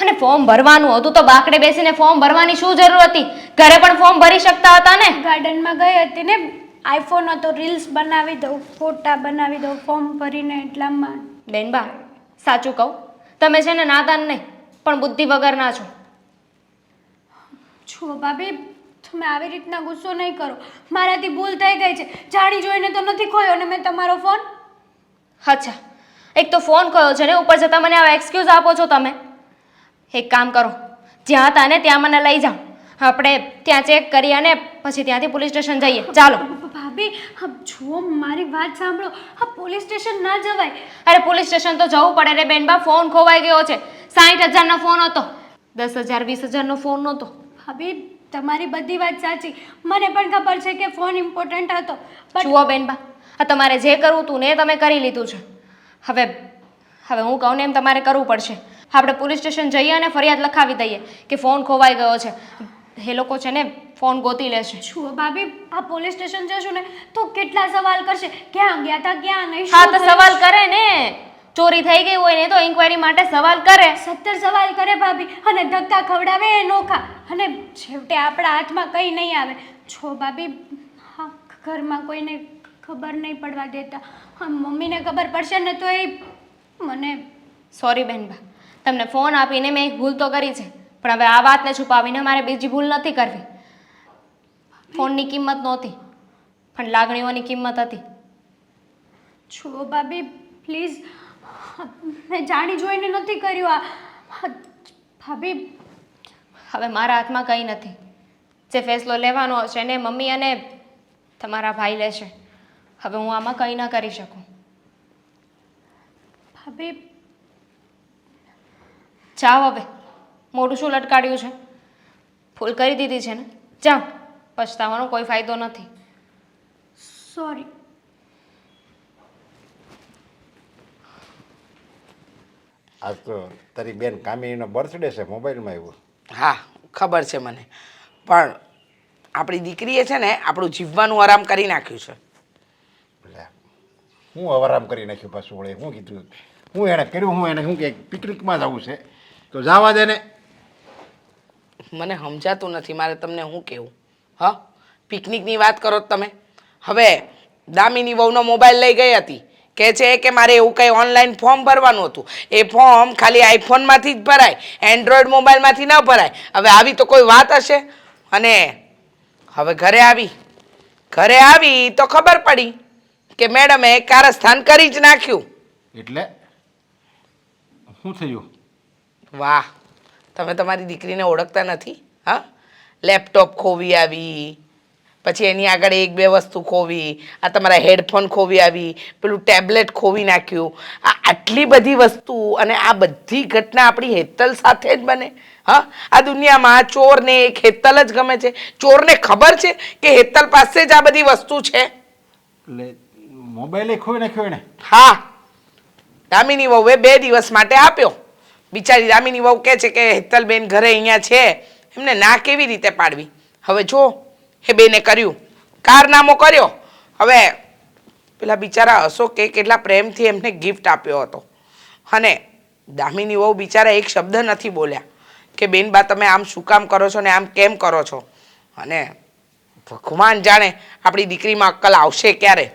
અને ફોર્મ ભરવાનું હતું તો બાકડે બેસીને ફોર્મ ભરવાની શું જરૂર હતી? ઘરે પણ ફોર્મ ભરી શકતા હતા ને. ગાર્ડનમાં ગઈ હતી ને, આઈફોન હતો, રીલ્સ બનાવી દઉં, ફોટા બનાવી દઉં ફોર્મ ભરીને, એટલામાં. બેનબા, સાચું કહું, તમે છે ને નાદાન નહીં પણ બુદ્ધિ વગરના છો. છો ભાભી, તમે આવી રીતના ગુસ્સો નહીં કરો. મારાથી ભૂલ થઈ ગઈ છે, જાણી જોઈને તો નથી ખોયો ને મેં તમારો ફોન. અચ્છા, એક તો ફોન કયો છે ને ઉપર જતા મને આવા એક્સક્યુઝ આપો છો તમે. એક કામ કરો, જ્યાં હતા ને ત્યાં મને લઈ જાઓ, આપણે ત્યાં ચેક કરીએ અને પછી ત્યાંથી પોલીસ સ્ટેશન જઈએ. ચાલો. ભાભી, જુઓ મારી વાત સાંભળો, હા પોલીસ સ્ટેશન ના જવાય. અરે પોલીસ સ્ટેશન તો જવું પડે રે બેનબા, ફોન ખોવાઈ ગયો છે. 60,000નો ફોન હતો, 10,000 20,000નો ફોન નહોતો. ભાભી, તમારી બધી વાત સાચી, મને પણ ખબર છે કે ફોન ઇમ્પોર્ટન્ટ હતો, પણ જુઓ બેનબા, આ તમારે જે કરવું હતું ને એ તમે કરી લીધું છે. હવે હું કહું ને એમ તમારે કરવું પડશે. આપણે પોલીસ સ્ટેશન જઈએ અને ફરિયાદ લખાવી દઈએ કે ફોન ખોવાઈ ગયો છે. એ લોકો છે ને ફોન ગોતી લેશે. જુઓ ભાભી, આ પોલીસ સ્ટેશન જશું ને તો કેટલા સવાલ કરશે, ક્યાં ગયા હતા, ક્યાં નહીં, હા શું તો થયું? સવાલ કરે ને, ચોરી થઈ ગઈ હોય ને તો ઇન્ક્વાયરી માટે સવાલ કરે. 70 સવાલ કરે ભાભી, અને ધક્કા ખવડાવે એ નોખા, અને છેવટે આપણા હાથમાં કંઈ નહીં આવે. છો ભાભી, હા ઘરમાં કોઈને ખબર નહીં પડવા દેતા. હા, મમ્મીને ખબર પડશે ને તો એ મને. સોરી બેનબા, તમને ફોન આપીને મેં એક ભૂલ તો કરી છે, પણ હવે આ વાતને છુપાવીને મારે બીજી ભૂલ નથી કરવી. ફોનની કિંમત નહોતી પણ લાગણીઓની કિંમત હતી. છો ભાભી પ્લીઝ, મેં જાણી જોઈને નથી કર્યું આ. ભાભી, હવે મારા હાથમાં કંઈ નથી. જે ફેસલો લેવાનો હશે ને મમ્મી અને તમારા ભાઈ લેશે. હવે હું આમાં કંઈ ના કરી શકું. ભાભી, જાઓ હવે, મોઢું શું લટકાડ્યું છે? ભૂલ કરી દીધી છે ને, જાઓ, પછતાવાનો કોઈ ફાયદો નથી. સોરી. આજ તો તારી બેન કામિનીનો બર્થડે છે, મોબાઈલમાં આવ્યું. હા ખબર છે મને, પણ આપણી દીકરીએ છે ને આપણું જીવવાનું આરામ કરી નાખ્યું છે. એટલે હું આરામ કરી નાખ્યું પાછું વળે શું કીધું હું એણે કર્યું હું એને શું કે પિકનિકમાં જવું છે તો જવા દે ને. મને સમજાતું નથી મારે તમને શું કહેવું. હા, પિકનિકની વાત કરો છો તમે. હવે દામિની વહુનો મોબાઈલ લઈ ગઈ હતી, કહે છે કે મારે એવું કંઈ ઓનલાઈન ફોર્મ ભરવાનું હતું. એ ફોર્મ ખાલી આઈફોનમાંથી જ ભરાય, એન્ડ્રોઈડ મોબાઈલમાંથી ન ભરાય. હવે આવી તો કોઈ વાત હશે? અને હવે ઘરે આવી તો ખબર પડી કે મેડમે કારસ્થાન કરી જ નાખ્યું. એટલે શું થયું? વાહ, તમે તમારી દીકરીને ઓળખતા નથી? હા, લેપટોપ ખોવી આવી, પછી એની આગળ એક બે વસ્તુ ખોવી, આ તમારા હેડફોન ખોવી આવી, પેલું ટેબ્લેટ ખોવી નાખ્યું. આ આટલી બધી વસ્તુ અને આ બધી ઘટના આપણી હેતલ સાથે જ બને? હા, આ દુનિયામાં ચોરને એક હેતલ જ ગમે છે. ચોરને ખબર છે કે હેતલ પાસે જ આ બધી વસ્તુ છે. એટલે મોબાઈલે ખોઈ નાખ્યો એને? હા, દામિની વહુએ 2 દિવસ માટે આપ્યો. બિચારી દામિની વહુ કહે છે કે હેતલબેન ઘરે અહીંયા છે, એમને ના કેવી રીતે પાડવી? હવે જો એ બેને કર્યું, કારનામો કર્યો. હવે પેલા બિચારા અશોકે કેટલા પ્રેમથી એમને ગિફ્ટ આપ્યો હતો, અને દામિની વહુ બિચારા એક શબ્દ નથી બોલ્યા કે બેન બા તમે આમ શું કામ કરો છો ને આમ કેમ કરો છો. અને ભગવાન જાણે આપણી દીકરીમાં અક્કલ આવશે ક્યારે.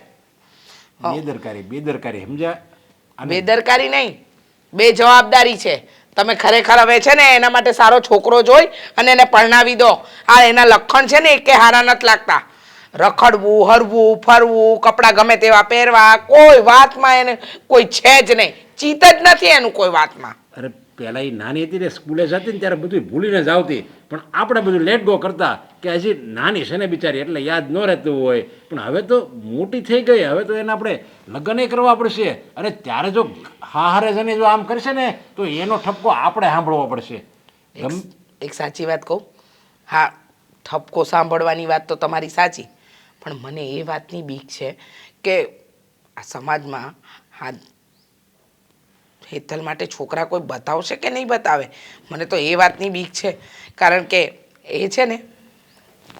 બેદરકારી સમજ્યા? બેદરકારી નહીં, બેજવાબદારી છે. તમે ખરેખર હવે છે ને એના માટે સારો છોકરો જોઈ અને એને પરણાવી દો. આ એના લક્ષણ છે ને કે હારા નથી લાગતા. રખડવું, હરવું, ફરવું, કપડાં ગમે તેવા પહેરવા, કોઈ વાતમાં એને કોઈ છે જ નહીં. ચિત્ત જ નથી એનું કોઈ વાતમાં. અરે પહેલાં એ નાની હતી ને સ્કૂલે જતી ને ત્યારે બધું ભૂલીને જ આવતી, પણ આપણે બધું લેટ ગો કરતા કે હજી નાની છે ને બિચારી એટલે યાદ ન રહેતું હોય. પણ હવે તો મોટી થઈ ગઈ, હવે તો એને આપણે લગ્ન કરવા પડશે. અને ત્યારે જો હારે જને જો આમ કરશે ને તો એનો ઠપકો આપણે સાંભળવો પડશે. એક સાચી વાત કહું, હા, ઠપકો સાંભળવાની વાત તો તમારી સાચી, પણ મને એ વાતની બીક છે કે આ સમાજમાં હા હેતલ માટે છોકરા કોઈ બતાવશે કે નહીં બતાવે. મને તો એ વાતની બીક છે, કારણ કે એ છે ને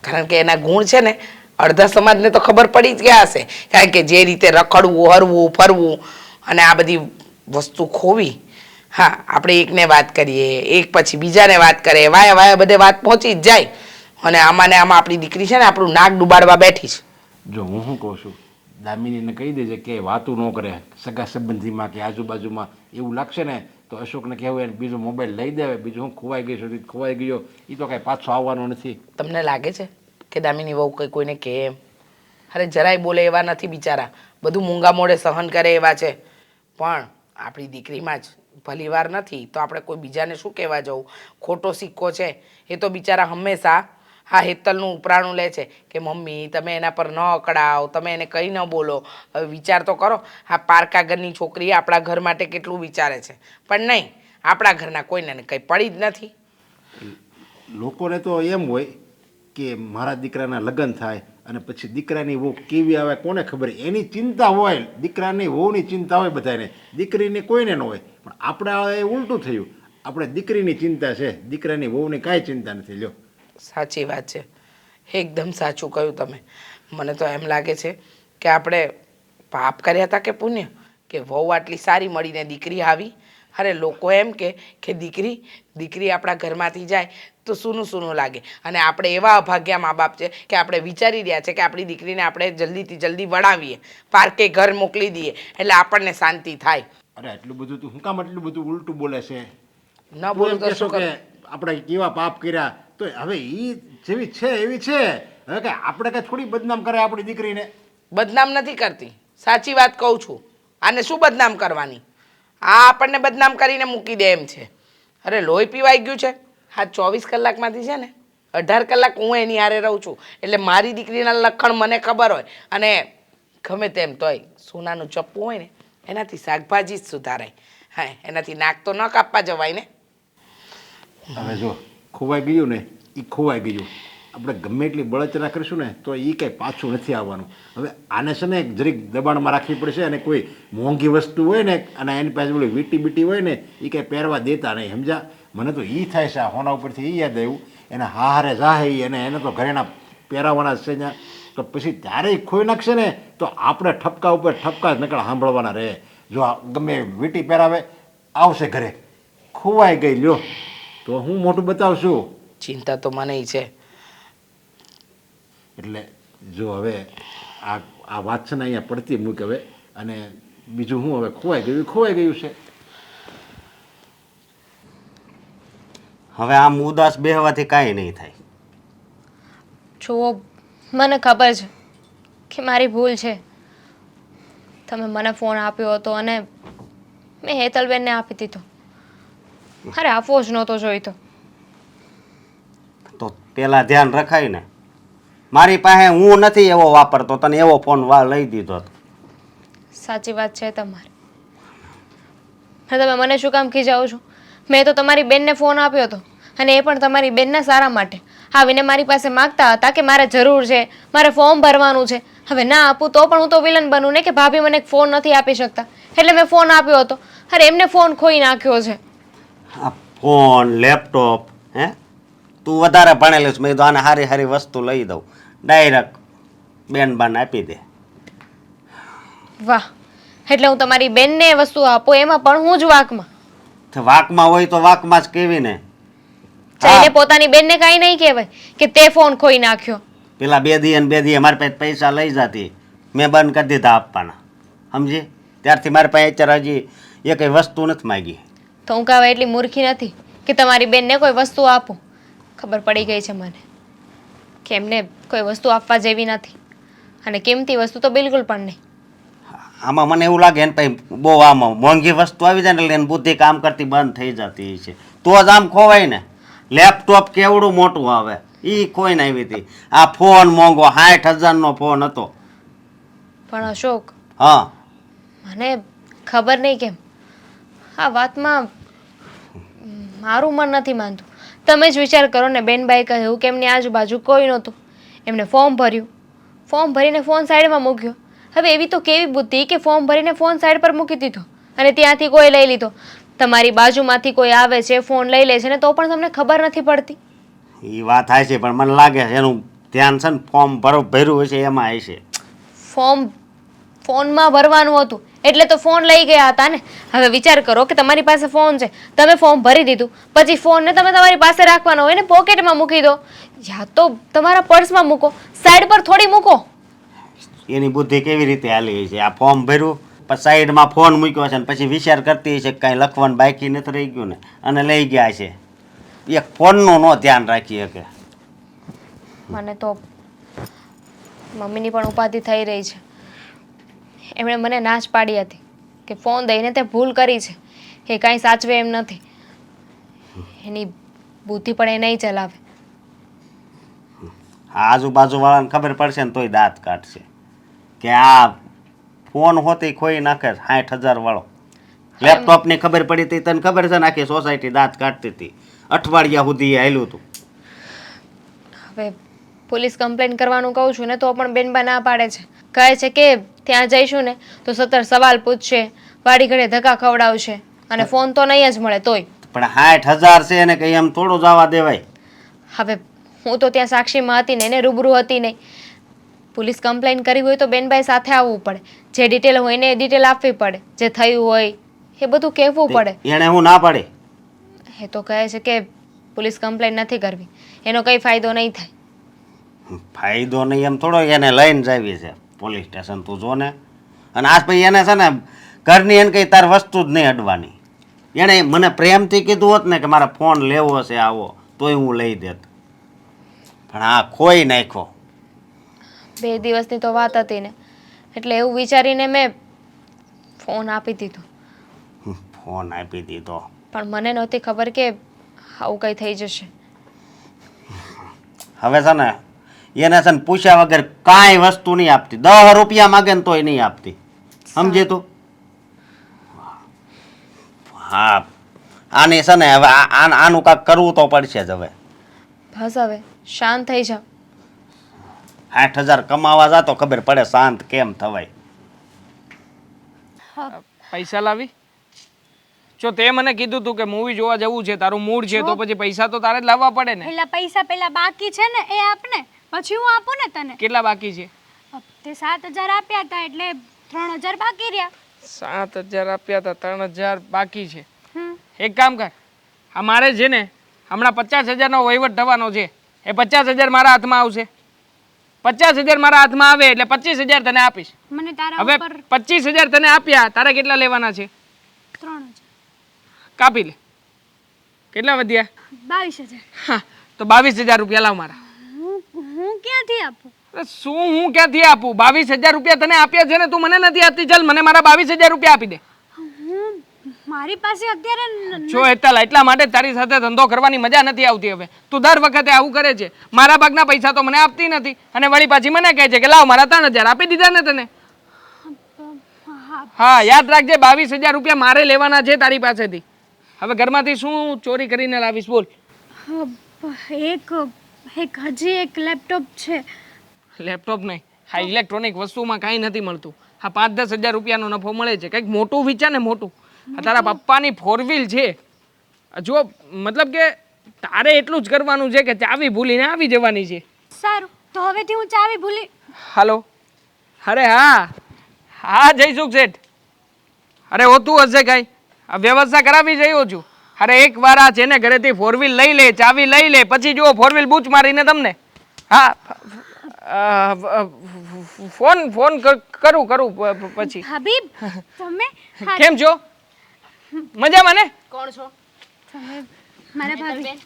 કારણ કે એના ગુણ છે ને અડધા સમાજને તો ખબર પડી જ ગયા હશે. કારણ કે જે રીતે રખડવું, હરવું, ફરવું અને આ બધી વસ્તુ ખોવી. હા, આપણે એકને વાત કરીએ, એક પછી બીજાને વાત કરે, વાયા બધે વાત પહોંચી જ જાય. અને આમાં આપણી દીકરી છે ને આપણું નાક ડુબાડવા બેઠી છે. જો હું શું કહું છું, દામિનીને કહી દેજે કે વાતું ન કરે સગા સંબંધીમાં કે આજુબાજુમાં. એવું લાગશે ને તો અશોકને કહેવું એને બીજો મોબાઈલ લઈ દેવે. બીજું હું ખોવાઈ ગઈ છું, ખોવાઈ ગયો એ તો કાંઈ પાછો આવવાનો નથી. તમને લાગે છે કે દામિની વહુ કંઈ કોઈને કહે એમ? અરે જરાય બોલે એવા નથી બિચારા, બધું મૂંગા મોઢે સહન કરે એવા છે. પણ આપણી દીકરીમાં જ ભલીવાર નથી તો આપણે કોઈ બીજાને શું કહેવા જવું? ખોટો સિક્કો છે એ તો બિચારા હંમેશા હા હેતલનું ઉપરાણું લે છે કે મમ્મી તમે એના પર ન અકળાવ, તમે એને કંઈ ન બોલો. હવે વિચાર તો કરો, હા પારકા ઘરની છોકરી આપણા ઘર માટે કેટલું વિચારે છે, પણ નહીં, આપણા ઘરના કોઈને કંઈ પડી જ નથી. લોકોને તો એમ હોય કે મારા દીકરાના લગ્ન થાય અને પછી દીકરાની વહુ કેવી આવે કોને ખબર, એની ચિંતા હોય. દીકરાની વહુની ચિંતા હોય બધાને, દીકરીની કોઈને ન હોય. પણ આપણે એ ઉલટું થયું, આપણે દીકરીની ચિંતા છે, દીકરાની વહુની કાંઈ ચિંતા નથી. લ્યો, સાચી વાત છે, એકદમ સાચું કહ્યું તમે. મને તો એમ લાગે છે કે આપણે પાપ કર્યા હતા કે પુણ્ય કે વહુ આટલી સારી મળીને દીકરી આવી. અરે લોકો એમ કે દીકરી આપણા ઘરમાંથી જાય તો સૂનું સૂનું લાગે, અને આપણે એવા અભાગ્યા મા બાપ છે કે આપણે વિચારી રહ્યા છે કે આપણી દીકરીને આપણે જલ્દીથી જલ્દી વળાવીએ, પારકે ઘર મોકલી દઈએ એટલે આપણને શાંતિ થાય. અરે આટલું બધું તું શું કામ આટલું બધું ઉલટું બોલે છે? ન બોલું તો શું કે આપણે કેવા પાપ કર્યા તો હવે એ જેવી છે એવી છે. હવે કે આપણે કાંઈ થોડી બદનામ કરે આપણી દીકરીને? બદનામ નથી કરતી, સાચી વાત કહું છું. આને શું બદનામ કરવાની? આ આપણને બદનામ કરીને મૂકી દે એમ છે. અરે લોહી પીવાઈ ગયું છે. હા 24 કલાકમાંથી છે ને 18 કલાક હું એની હારે રહું છું, એટલે મારી દીકરીના લક્ષણ મને ખબર હોય. અને ગમે તેમ તોય સોનાનું ચપ્પુ હોય ને એનાથી શાકભાજી જ સુધારાય. હા, એનાથી નાક તો ન કાપવા જવાય ને. હવે જો ખોવાઈ ગયું ને એ ખોવાઈ ગયું. આપણે ગમે એટલી બળતરા કરીશું ને તો એ કંઈ પાછું નથી આવવાનું. હવે આને છે ને જરીક દબાણમાં રાખવી પડશે, અને કોઈ મોંઘી વસ્તુ હોય ને અને એની પાસે ઓલી વીટી બીટી હોય ને એ કંઈ પહેરવા દેતા નહીં. સમજા? મને તો એ થાય છે આ હોના ઉપરથી એ યાદ આવ્યું, એના હારે જાહે એને તો ઘરેણા પહેરાવાના છે ત્યાં તો પછી ત્યારે ખોઈ નાખશે ને તો આપણે ઠપકા ઉપર ઠપકા જ નકળ સાંભળવાના રહે. જો આ ગમે વીંટી પહેરાવે આવશે ઘરે, ખોવાઈ ગઈ લ્યો તો હું મોટું બતાવશું. ચિંતા તો મને છે. એટલે જો હવે આ વાત છે ને અહીંયા પડતી મૂક હવે, અને બીજું હું હવે ખોવાઈ ગયું છે. હવે આમ ઉદાસ બેહવાથી કાંઈ નહીં થાય. જુઓ, મને ખબર છે કે મારી ભૂલ છે. તમે મને ફોન આપ્યો હતો અને મેં હેતલબેનને આપી દીધો. મારે આપવો જ નહોતો જોઈતો. તો પેલા ધ્યાન રખાય ને. મારી પાસે હું નથી એવો વાપરતો, તને એવો ફોન લઈ દીધો હતો. સાચી વાત છે તમારી. તમે મને શું કામ ખીજાવો છો? મેં તો તમારી બેનને ફોન આપ્યો હતો, અને એ પણ તમારી બેનના સારા માટે. આવીને મારી પાસે માગતા હતા કે મારે જરૂર છે, મારે ફોર્મ ભરવાનું છે. હવે ના આપું તો પણ હું તો વિલન બનું ને કે ભાભી મને ફોન નથી આપી શકતા, એટલે મેં ફોન આપ્યો હતો. અરે એમને ફોન ખોઈ નાખ્યો છે. આ ફોન લેપટોપ હે તું વધારે ભણેલી છે, મેં તો આને સારી સારી વસ્તુ લઈ દઉં, ડાયરેક્ટ બેન બાન આપી દે. વાહ, એટલે હું તમારી બેનને એ વસ્તુ આપું એમાં પણ હું જ વાકમાં. તો વાકમાં હોય તો વાકમાં જ કેવી ને. જઈને પોતાની બેનને કાંઈ નહીં કહેવાય કે તે ફોન ખોઈ નાખ્યો. પેલા બે દીએ મારી પાસે પૈસા લઈ જતી, મેં બંધ કરી દીધા આપવાના, સમજી? ત્યારથી મારી પાસે અત્યારે હજી એ કંઈ વસ્તુ નથી માગી. તો હું કાવા એટલી મૂર્ખી નથી કે તમારી બેનને કોઈ વસ્તુ આપું. ખબર પડી ગઈ છે મને કે એમને કોઈ વસ્તુ આપવા જેવી નથી, અને કિંમતી વસ્તુ તો બિલકુલ પણ નહીં. આમાં મને એવું લાગે ને ભાઈ બહુ આમાં મોંઘી વસ્તુ આવી જાય ને એટલે એની બુદ્ધિ કામ કરતી બંધ થઈ જતી છે, તો જ આમ ખોવાય ને. લેપટોપ કેવડું મોટું આવે એ ખોઈને આવી હતી. આ ફોન મોંઘો 60,000નો ફોન હતો. પણ અશોક, હા, મને ખબર નહીં કેમ આ વાતમાં મારું મન નથી માનતું. તમે જ વિચાર કરો ને, બેનબાઈ કહ્યું કે એમની આજુબાજુ કોઈ નહોતું, એમને ફોર્મ ભર્યું, ફોર્મ ભરીને ફોન સાઈડમાં મૂક્યો. હવે એવી તો કેવી બુદ્ધિ કે ફોર્મ ભરીને ફોન સાઈડ પર મૂકી દીધો અને ત્યાંથી કોઈ લઈ લીધો. તમારી બાજુમાંથી કોઈ આવે છે, ફોન લઈ લે છે ને તો પણ તમને ખબર નથી પડતી. એ વાત થાય છે, પણ મને લાગે છે એનું ધ્યાન છે ને ફોર્મ ભર્યું હશે એમાં હશે. ફોનમાં ભરવાનું હતું એટલે તો ફોન લઈ ગયા હતા ને. હવે વિચાર કરો કે તમારી પાસે ફોન છે, તમે ફોર્મ ભરી દીધું, પછી ફોનને તમે તમારી પાસે રાખવાનો હોય ને, પોકેટમાં મૂકી દો, યા તો તમારા પર્સમાં મૂકો, સાઈડ પર થોડી મૂકો. એની બુદ્ધિ કેવી રીતે હાલી છે? આ ફોર્મ ભર્યું પછી સાઈડમાં ફોન મૂક્યો છે ને પછી વિચાર કરતી છે કે કાંઈ લખવાનું બાકી નથી રહી ગયું ને, અને લઈ ગયા છે. એક ફોનનું ન ધ્યાન રાખી શકે. મને તો મમ્મીની પણ ઉપાધિ થઈ રહી છે. એમણે મને નાશ પાડી હતી કે ફોન દઈને તે ભૂલ કરી છે, એ કાંઈ સાચવે એમ નથી. એની બુદ્ધિ પણ એ નહીં ચલાવે. આજુબાજુવાળાને ખબર પડશે ને તોય દાંત કાઢશે કે આ ફોન હોતી ખોઈ નાખે 60,000 વાળો. લેપટોપની ખબર પડી હતી તને ખબર છે ને, આખી સોસાયટી દાંત કાઢતી હતી, અઠવાડિયા સુધી હાલ્યું હતું. હવે પોલીસ કમ્પ્લેન કરવાનું કહું છું ને તો પણ બેનબા ના પાડે છે. કહે છે કે ત્યાં જઈશું ને તો 17 સવાલ પૂછશે, વાડી ઘડે ધક્કા ખવડાવશે, અને ફોન તો નહીં જ મળે તોય. પણ 60,000 છે એને કંઈ એમ થોડું જવા દેવાય. હવે હું તો ત્યાં સાક્ષીમાં હતી ને, એને રૂબરૂ હતી નહીં. પોલીસ કમ્પ્લેન કરી હોય તો બેનબાઈ સાથે આવવું પડે, જે ડિટેલ હોય ને એ ડિટેલ આપવી પડે, જે થયું હોય એ બધું કહેવું પડે. એને હું ના પાડી. એ તો કહે છે કે પોલીસ કમ્પ્લેન નથી કરવી, એનો કંઈ ફાયદો નહીં થાય. ફાયદો નહીં એમ થોડો, એને લઈને જાવી છે પોલીસ સ્ટેશન, તું જો ને. અને આજ પછી એને છે ને ઘરની એને કંઈ તાર વસ્તુ જ નહીં અડવાની. એણે મને પ્રેમથી કીધું હોત ને કે મારે ફોન લેવો છે આવો, તોય હું લઈ દેત, પણ આ ખોઈ નાખ્યો. 2 દિવસની તો વાત હતી ને, એટલે એવું વિચારીને મેં ફોન આપી દીધો. ફોન આપી દીધો. પણ મને નહોતી ખબર કે આવું કંઈ થઈ જશે. હવે છે ને એને છે ને પૂછ્યા વગર કાંઈ વસ્તુ નહીં આપતી. 10 રૂપિયા માગે ને તોય નહીં આપતી, સમજે તું? હા, આની છે ને હવે આનું કાંઈક કરવું તો પડશે જ હવે. બસ હવે શાંત થઈ જાઓ. 60,000 કમાવા જાતો ખબર પડે શાંત કેમ થવાય. પૈસા લાવી? જો તે મને કીધું તું કે મૂવી જોવા જવું છે, તારું મૂડ છે, તો પછી પૈસા તો તારે જ લાવવા પડે ને. પેલા પૈસા પેલા બાકી છે ને એ આપને, પછી હું આપું ને તને કેટલા બાકી છે? તે 7,000 આપ્યા હતા એટલે 3,000 બાકી રહ્યા. 7,000 આપ્યા હતા, 3,000 બાકી છે. હમ. એક કામ કર, આ મારે છે ને હમણાં 50,000નો વહીવટ થવાનો છે. એ 50,000 મારા હાથમાં આવશે. 50,000 મારા હાથમાં આવે એટલે 25,000 તને આપીશ. મને તારા હવે ઉપર 25,000 તને આપ્યા, તારે કેટલા લેવાના છે? 3,000. કાપી લે. કેટલા વધ્યા? 22,000. હા, તો 22,000 રૂપિયા લાવ મારા. હું ક્યાંથી આપું? અરે શું હું ક્યાંથી આપું? 22,000 રૂપિયા તને આપ્યા છે ને, તું મને નથી આપતી. ચાલ મને મારા 22,000 રૂપિયા આપી દે. મારી પાસે અત્યારે જો હેતલ, એટલા માટે તારી સાથે ધંધો કરવાની મજા નથી આવતી હવે. તું દર વખતે આવું કરે છે. મારા ભાગના પૈસા તો મને આપતી નથી અને વળી પાછી મને કહે છે કે લાવ મારા 3,000 આપી દીધા ને તને. હા, યાદ રાખજે 22,000 રૂપિયા મારે લેવાના છે તારી પાસેથી. હવે ઘરમાંથી શું ચોરી કરીને લાવીશ બોલ? એક હજી એક લેપટોપ છે. લેપટોપ નહીં, હા ઇલેક્ટ્રોનિક વસ્તુમાં કાંઈ નથી મળતું. હા 5-10,000 રૂપિયાનો નફો મળે છે. કંઈક મોટું વિચાર ને, મોટું. આ તારા પપ્પાની 4 વ્હીલ છે. જો મતલબ કે તારે એટલું જ કરવાનું છે કે ચાવી ભૂલીને આવી જવાની છે. સારું, તો હવેથી હું ચાવી ભૂલી. હાલો, અરે હા હા જયસુખ શેઠ. અરે હોતું હશે કાંઈ, આ વ્યવસ્થા કરાવી રહ્યો છું. અરે એક વાર આ છે ને ઘરેથી 4 વ્હીલ લઈ લે, ચાવી લઈ લે, પછી જુઓ 4 વ્હીલ બૂચ મારીને તમને. હા ફોન કરું પછી. હબીબ, તમે કેમ છો? મજામાં ને? કોણ છો? તમે મારા ભાભી.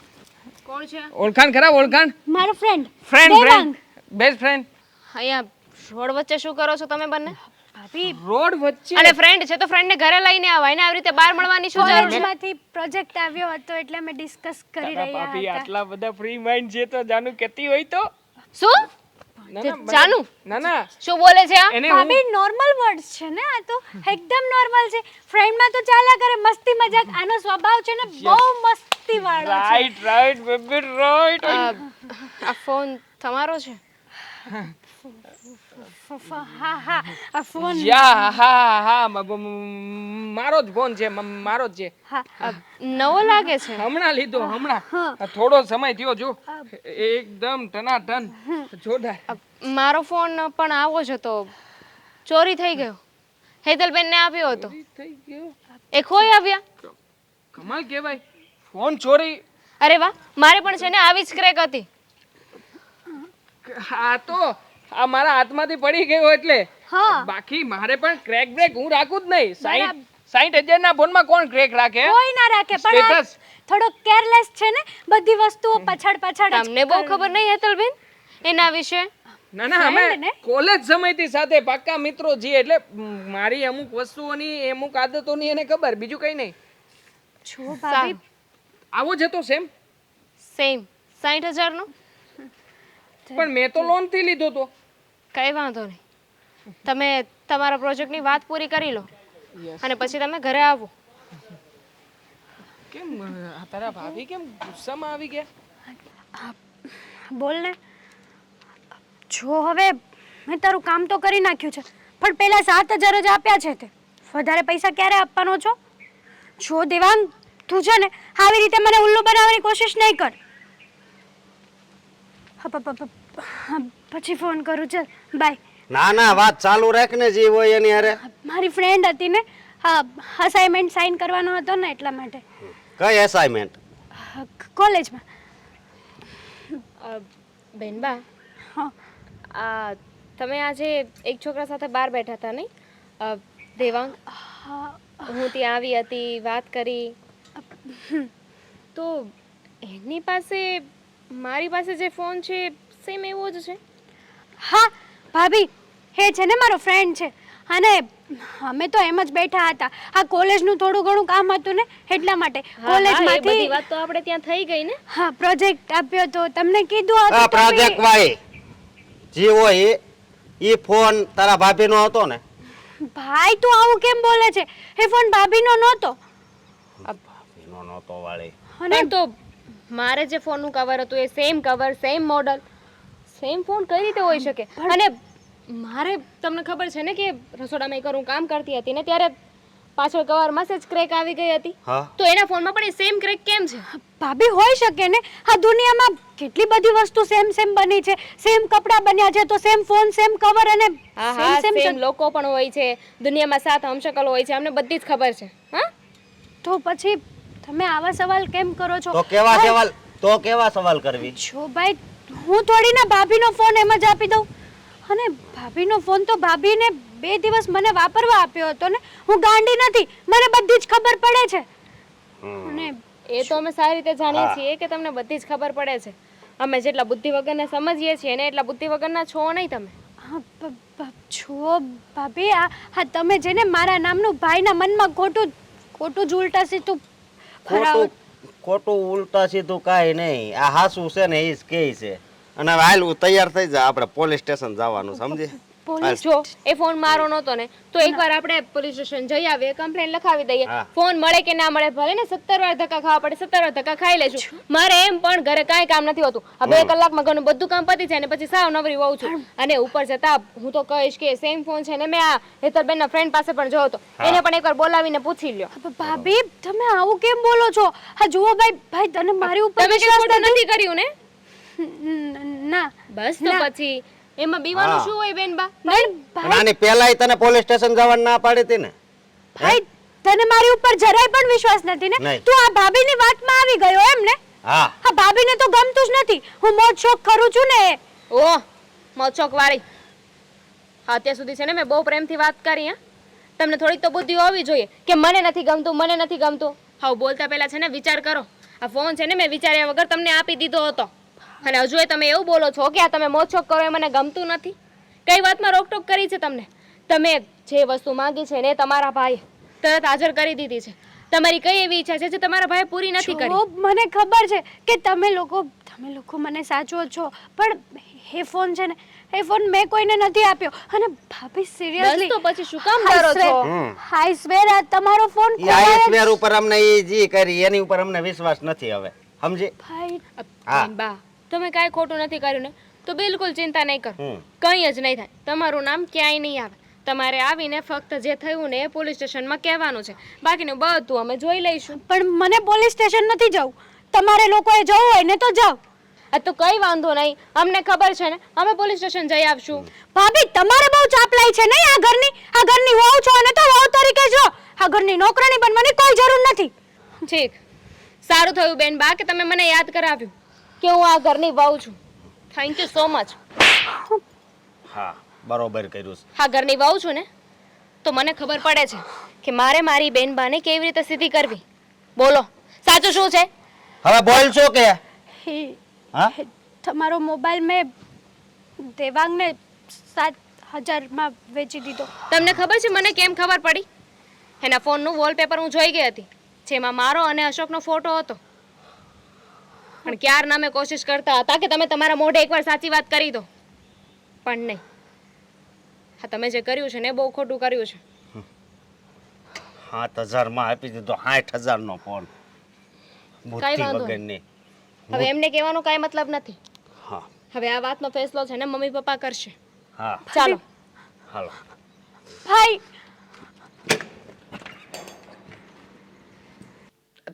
કોણ છે? ઓળખાણ ખરા? ઓળખાણ? મારો ફ્રેન્ડ. Friend best friend. અહીંયા રોડ વચ્ચે શું કરો છો તમે બંને? ભાભી, રોડ વચ્ચે અને ફ્રેન્ડ છે તો ફ્રેન્ડ ને ઘરે લઈને આવાય ને, આવી રીતે બહાર મળવાની શું જરૂર છે? કોલેજમાંથી પ્રોજેક્ટ આવ્યો હતો એટલે અમે ડિસ્કસ કરી રહ્યા ભાભી હતા. આટલા બધા ફ્રી માઇન્ડ છે તો જાનુ કહેતી હોય તો. શું? જાનુ ના શું બોલે છે આ? એને હું ભાભી નોર્મલ વર્ડ્સ છે ને, આ તો એકદમ નોર્મલ છે. ફ્રેન્ડમાં તો ચાલ્યા કરે મસ્તી મજાક. આનો સ્વભાવ છે ને બહુ મસ્તી વાળો છે. Right baby right. આ ફોન તમારો છે? હા આ ફોન. યા હા મારો જ ફોન છે, મારો જ છે. હા નવો લાગે છે. હમણાં લીધો, હમણાં. આ થોડો સમય થયો જો. એકદમ ટનાટન જોરદાર. મારો ફોન પણ આવો જ હતો, ચોરી થઈ ગયો. હેતલબેન ને આપ્યો હતો, થઈ ગયો. એ ખોઈ આવ્યા. કમાલ કહેવાય, ફોન ચોરી. અરે વાહ, મારે પણ છે ને આવી જ ક્રેક હતી. આ તો આ મારા હાથમાંથી પડી ગયો એટલે. હા. બાકી મારે પણ ક્રેક બ્રેક હું રાખું જ નહીં. 60,000 ના ફોનમાં કોણ ક્રેક રાખે? કોઈ ના રાખે, પણ આ Status. થોડો કેરલેસ છે ને, બધી વસ્તુઓ પછાડ જ તમને બહુ ખબર નહીં હેતલબેન એના વિશે? ના Friend અમે ને? કોલેજ સમયથી સાથે પાક્કા મિત્રો છીએ એટલે મારી અમુક વસ્તુઓની અમુક આદતોની એને ખબર, બીજું કઈ નહીં. છો ભાભી. આવો જ હતો સેમ, સેમ 60,000 નો? પણ મેં તો લોન થી લીધો તો. કઈ વાંધો નહીં, તમે તમારા પ્રોજેક્ટની વાત પૂરી કરી લો અને પછી તમે ઘરે આવો. કેમ આ તારા ભાભી કેમ ગુસ્સામાં આવી ગયા? બોલ ને. જો હવે મેં તારું કામ તો કરી નાખ્યું છે, પણ પેલા 7,000 જ આપ્યા છે. તે વધારે પૈસા ક્યારે આપવાનો છો? જો દેવાંગ, તું છે ને આવી રીતે મને ઉલ્લુ બનાવવાની કોશિશ નહીં કર. પછી ફોન કરું, ચાલ બાય. ના વાત ચાલુ રાખ ને, જે હોય એની હારે. મારી ફ્રેન્ડ હતી ને, હા અસાઇનમેન્ટ સાઇન કરવાનો હતો ને એટલા માટે. કઈ અસાઇનમેન્ટ? કોલેજમાં. બેનબા, હા તમે આજે એક છોકરા સાથે બહાર બેઠા હતા નહીં? દેવાંગ, હું ત્યાં આવી હતી, વાત કરી, તો એની પાસે મારી પાસે જે ફોન છે સેમ એવો જ છે. હા ભાભી, એ છે ને મારો ફ્રેન્ડ છે, અને અમે તો એમ જ બેઠા હતા. આ કોલેજનું થોડું ઘણું કામ હતું ને એટલા માટે. બધી કોલેજમાંથી વાત તો આપણે ત્યાં થઈ ગઈ ને. હા પ્રોજેક્ટ આપ્યો તો તમને કીધું હતું આ તો મેં- પ્રોજેક્ટ વાય જે હોય એ ફોન તારા ભાભીનો હતો ને? ભાઈ તું આવું કેમ બોલે છે? એ ફોન ભાભીનો નહોતો. ભાભીનો નહોતો વાળી. અને પણ તો મારે જે ફોનનું કવર હતું એ same cover, same model, same phone કઈ રીતે હોઈ શકે? અને મારે તમને ખબર છે ને કે રસોડામાં એકવાર હું કામ કરતી હતી ને ત્યારે પાછળ કવરમાં જ ક્રેક આવી ગઈ હતી હા તો એના ફોનમાં પણ સેમ ક્રેક કેમ છે? ભાભી હોઈ શકે ને, આ દુનિયામાં કેટલી બધી વસ્તુ સેમ સેમ બની છે, સેમ કપડાં બન્યા છે તો સેમ ફોન, સેમ કવર અને હા હા સેમ સેમ લોકો પણ હોય છે દુનિયામાં, 7 હમશકલ હોય છે, અમને બધી જ ખબર છે. હા તો પછી તમે આવા સવાલ કેમ કરો છો? તો કેવા સવાલ કરવી? જો ભાઈ, હું થોડી ના ભાભીનો ફોન એમ જ આપી દઉં. અને ભાભીનો ફોન તો ભાભીને 2 દિવસ મને વાપરવા આપ્યો હતો ને. હું ગાંડી નથી, મને બધી જ ખબર પડે છે. અને એ તો અમે સારી રીતે જાણીએ છીએ કે તમને બધી જ ખબર પડે છે. અમે જેટલા બુદ્ધિ વગરના સમજીએ છીએ ને એટલા બુદ્ધિ વગરના છો નહીં તમે. હા, છો ભાભી, હા તમે જેને મારા નામનું ભાઈના મનમાં ખોટું ખોટું જ ઉલટા સીધું ખોટું ખોટું ઉલટા સીધું કાંઈ નહીં. આ હાસું છે ને એ જ કહે છે. અને હવે હાલ તૈયાર થઈ જા, આપણે પોલીસ સ્ટેશન જવાનું, સમજી? પોલીસ જો એ ફોન મારો નહોતો ને તો એકવાર આપણે પોલીસ સ્ટેશન જઈ આવીએ, કમ્પ્લેન લખાવી દઈએ. હા. ફોન મળે કે ના મળે, ભલે ને 17 વાર ધક્કા ખાવા પડે, 17 વાર ધક્કા ખાઈ લેશું. મારે એમ પણ ઘરે કાંઈ કામ નથી હોતું. આ 2 કલાકમાં ઘરનું બધું કામ પતી જાય ને પછી સાવ નવરી હોઉં છું. અને ઉપર જતા હું તો કહીશ કે સેમ ફોન છે ને મેં આ હેતલબેનના ફ્રેન્ડ પાસે પણ જોયો હતો, એને પણ એકવાર બોલાવીને પૂછી લ્યો. ભાભી, તમે આવું કેમ બોલો છો? હા જુઓ ભાઈ, ભાઈ તને મારી ઉપર તમે કઈ વિશ્વાસ ખોટું નથી કર્યું ને? ના બસ તો પછી એમાં બીવાનું શું હોય બેનબા? નહીં અને ભાઈ, આની પહેલાય તને પોલીસ સ્ટેશન જવાનું ના પાડી હતી ને? ભાઈ તને મારી ઉપર જરાય પણ વિશ્વાસ નથી ને? નહીં. તું આ ભાભીની વાતમાં આવી ગયો એમ ને? હા હા, ભાભીને તો ગમતું જ નથી. હું મોજ શોખ કરું છું ને. ઓહ મોચોક વાળી, અત્યાર સુધી છે ને મેં બહુ પ્રેમથી વાત કરી. હા, તમને થોડીક તો બુદ્ધિ હોવી જોઈએ કે મને નથી ગમતું, મને નથી ગમતું. હા, બોલતા પહેલા છે ને વિચાર કરો. આ ફોન છે ને મેં વિચાર્યા વગર તમને આપી દીધો હતો અને હજુ તમે એવું બોલો છો કે આ તમે મોચોક કરો એ મને ગમતું નથી. કઈ વાતમાં રોકટોક કરી છે તમને? તમે જે વસ્તુ માંગી છે ને તમારા ભાઈ તરત હાજર કરી દીધી છે. તમારી કઈ એવી ઈચ્છા છે જે તમારા ભાઈ પૂરી નથી કરી? જો મને ખબર છે કે તમે લોકો મને સાચો છો, પણ એ ફોન છે ને, એ ફોન મેં કોઈને નથી આપ્યો. અને ભાભી બસ સિરિયસલી, તો પછી શું કામ ડરો છો? આઈ સ્વેર આ તમારો ફોન એ આઈસવેર ઉપર અમને એ જી કરી એની ઉપર અમને વિશ્વાસ નથી હવે, સમજી? ભાઈ હા. બા તમે કાંઈ ખોટું નથી કર્યું ને તો બિલકુલ ચિંતા નહીં કરો. હમ. કંઈ જ નહીં થાય. તમારું નામ ક્યાંય નહીં આવે. તમારે આવીને ફક્ત જે થયું ને એ પોલીસ સ્ટેશનમાં કહેવાનું છે. બાકીનું બધું અમે જોઈ લઈશું. પણ મને પોલીસ સ્ટેશન નથી જવું. તમારે લોકોએ જવું હોય ને તો જાઓ. આ તો કઈ વાંધો નહીં, અમને ખબર છે ને, અમે પોલીસ સ્ટેશન જઈ આવશું. ભાભી તમારે બહુ ચાપલાઈ છે નહીં આ ઘરની વહુ છો અને તો વહુ તરીકે જો. આ ઘરની નોકરાણી બનવાની કોઈ જરૂર નથી. ઠીક, સારું થયું બેન બા કે તમે મને યાદ કરાવ્યું કે હું આ ઘરની વહુ છું. Thank you so much. હા બરોબર કર્યું છે. હા, ઘરની વહુ છું ને તો મને ખબર પડે છે કે મારે મારી બેનબાને કેવી રીતે સીધી કરવી. બોલો સાચું શું છે? હવે બોલ છો કે હા તમારો મોબાઈલ મેં દેવાંગને 7,000 વેચી દીધો. તમને ખબર છે મને કેમ ખબર પડી? એના ફોનનું વોલપેપર હું જોઈ ગઈ હતી જેમાં મારો અને અશોકનો ફોટો હતો. પણ ક્યારના મેં કોશિશ કરતા હતા કે તમે તમારા મોઢે એકવાર સાચી વાત કરી દો, પણ નહીં. હા, તમે જે કર્યું છે ને એ બહુ ખોટું કર્યું છે. 7,000 માં આપી દીધો, 60,000 નો ફોન. બુદ્ધિ વાંધો વગરની. હવે એમને કહેવાનો કાંઈ મતલબ નથી. હા હવે આ વાતનો ફેસલો છે ને મમ્મી પપ્પા કરશે. હા ચાલો. હાલો. ભાઈ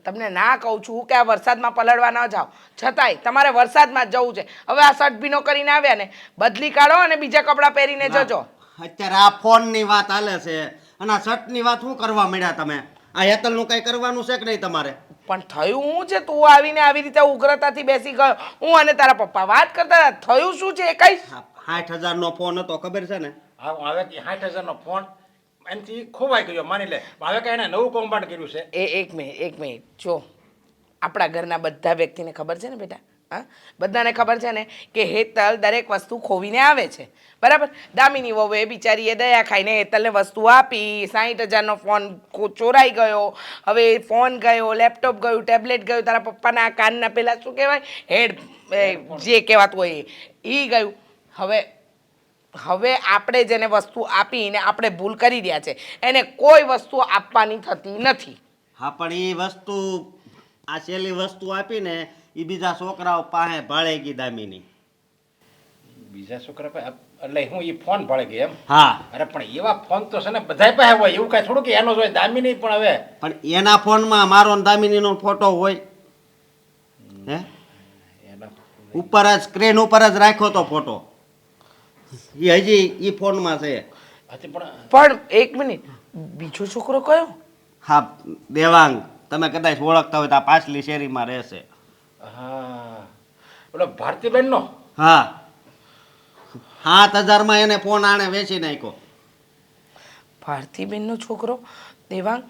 તમને ના કહું છું કે આ વરસાદમાં પલળવા ન જાઓ, છતાંય તમારે વરસાદમાં જ જવું છે. હવે આ શર્ટ ભીનો કરીને આવ્યા ને, બદલી કાઢો અને બીજા કપડાં પહેરીને જજો. અત્યારે આ ફોન ની વાત હાલે છે અને આ શર્ટ ની વાત શું કરવા મળ્યા તમે? આ હેતલ નું કઈ કરવાનું છે કે નહીં તમારે? પણ થયું શું છે? તું આવીને આવી રીતે ઉગ્રતાથી બેસી ગયો, હું અને તારા પપ્પા વાત કરતા હતા. થયું શું છે એ કઈ? 60,000 નો ફોન હતો, ખબર છે ને? હા, હવે 60,000 નો ફોન એનાથી ખોવાઈ ગયો, માની લે. હવે કઈ એને નવું કૌભાંડ કર્યું છે. એક મિનિટ જો, આપણા ઘરના બધા વ્યક્તિને ખબર છે ને બેટા, હા બધાને ખબર છે ને કે હેતલ દરેક વસ્તુ ખોવીને આવે છે, બરાબર? દામિની વહુએ બિચારીએ દયા ખાઈને હેતલને વસ્તુ આપી, 60,000 નો ફોન ચોરાઈ ગયો. હવે ફોન ગયો, લેપટોપ ગયું, ટેબ્લેટ ગયું, તારા પપ્પાના કાનના પેલા શું કહેવાય હેડ જે કહેવાતું હોય એ ગયું. હવે આપણે જેને વસ્તુ આપીને આપણે ભૂલ કરી રહ્યા છે એને કોઈ વસ્તુ આપવાની થતી નથી. હા પણ એ વસ્તુ, આ છેલ્લી વસ્તુ આપીને એ બીજા છોકરાઓ પાસે ભાળે ગઈ દામીની. બીજા છોકરા પાસે એટલે હું એ ફોન ભળે ગઈ એમ. હા અરે પણ એવા ફોન તો છે ને બધાય પાસે હોય, એવું કાંઈ થોડું કે એનો જ હોય, દામિની પણ હવે પણ એના ફોનમાં મારો ને દામિનીનો ફોટો હોય હે એનો ઉપર જ સ્ક્રીન ઉપર જ રાખ્યો તો ફોટો એ હજી એ ફોનમાં છે. હજી પણ પણ એક મિનિટ, બીજો છોકરો કયો? હા દેવાંગ, તમે કદાચ ઓળખતા હોય તો આ પાછલી શેરીમાં રહેશે. હા ઓલો ભારતીબેનનો હા 7,000માં એને ફોન આણે વેચી નાખ્યો. ભારતીબેનનો છોકરો દેવાંગ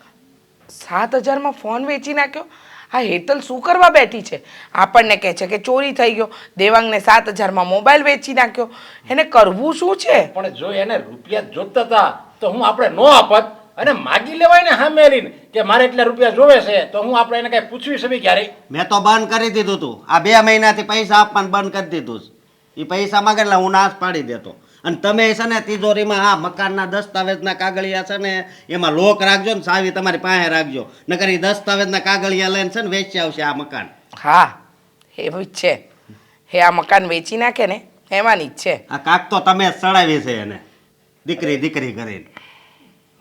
7,000માં ફોન વેચી નાખ્યો? આ હેતલ શું કરવા બેઠી છે? આપણને કહે છે કે ચોરી થઈ ગયો, દેવાંગને 7,000માં મોબાઈલ વેચી નાખ્યો. એને કરવું શું છે? પણ જો એને રૂપિયા જોતા હતા તો હું આપણે નો આપત, અને માગી લેવાય ને સામે આવીને કે મારે એટલા રૂપિયા જોવે છે, તો હું આપણે એને કઈ પૂછવી સવી ક્યારે? મેં તો બંધ કરી દીધું તું. આ 2 મહિનાથી પૈસા આપવાનું બંધ કરી દીધું છે. એ પૈસા માગે એટલે હું નાશ પાડી દેતો. અને તમે છે ને તિજોરીમાં આ મકાનના દસ્તાવેજના કાગળિયા છે ને એમાં લોક રાખજો ને ચાવી તમારી પાસે રાખજો, નકર એ દસ્તાવેજના કાગળિયા લઈને છે ને વેચી આવશે આ મકાન. હા એવું જ છે. એ આ મકાન વેચી નાખે ને એમાંની જ છે. આ કાક તો તમે જ ચડાવી છે એને દીકરી દીકરી કરીને.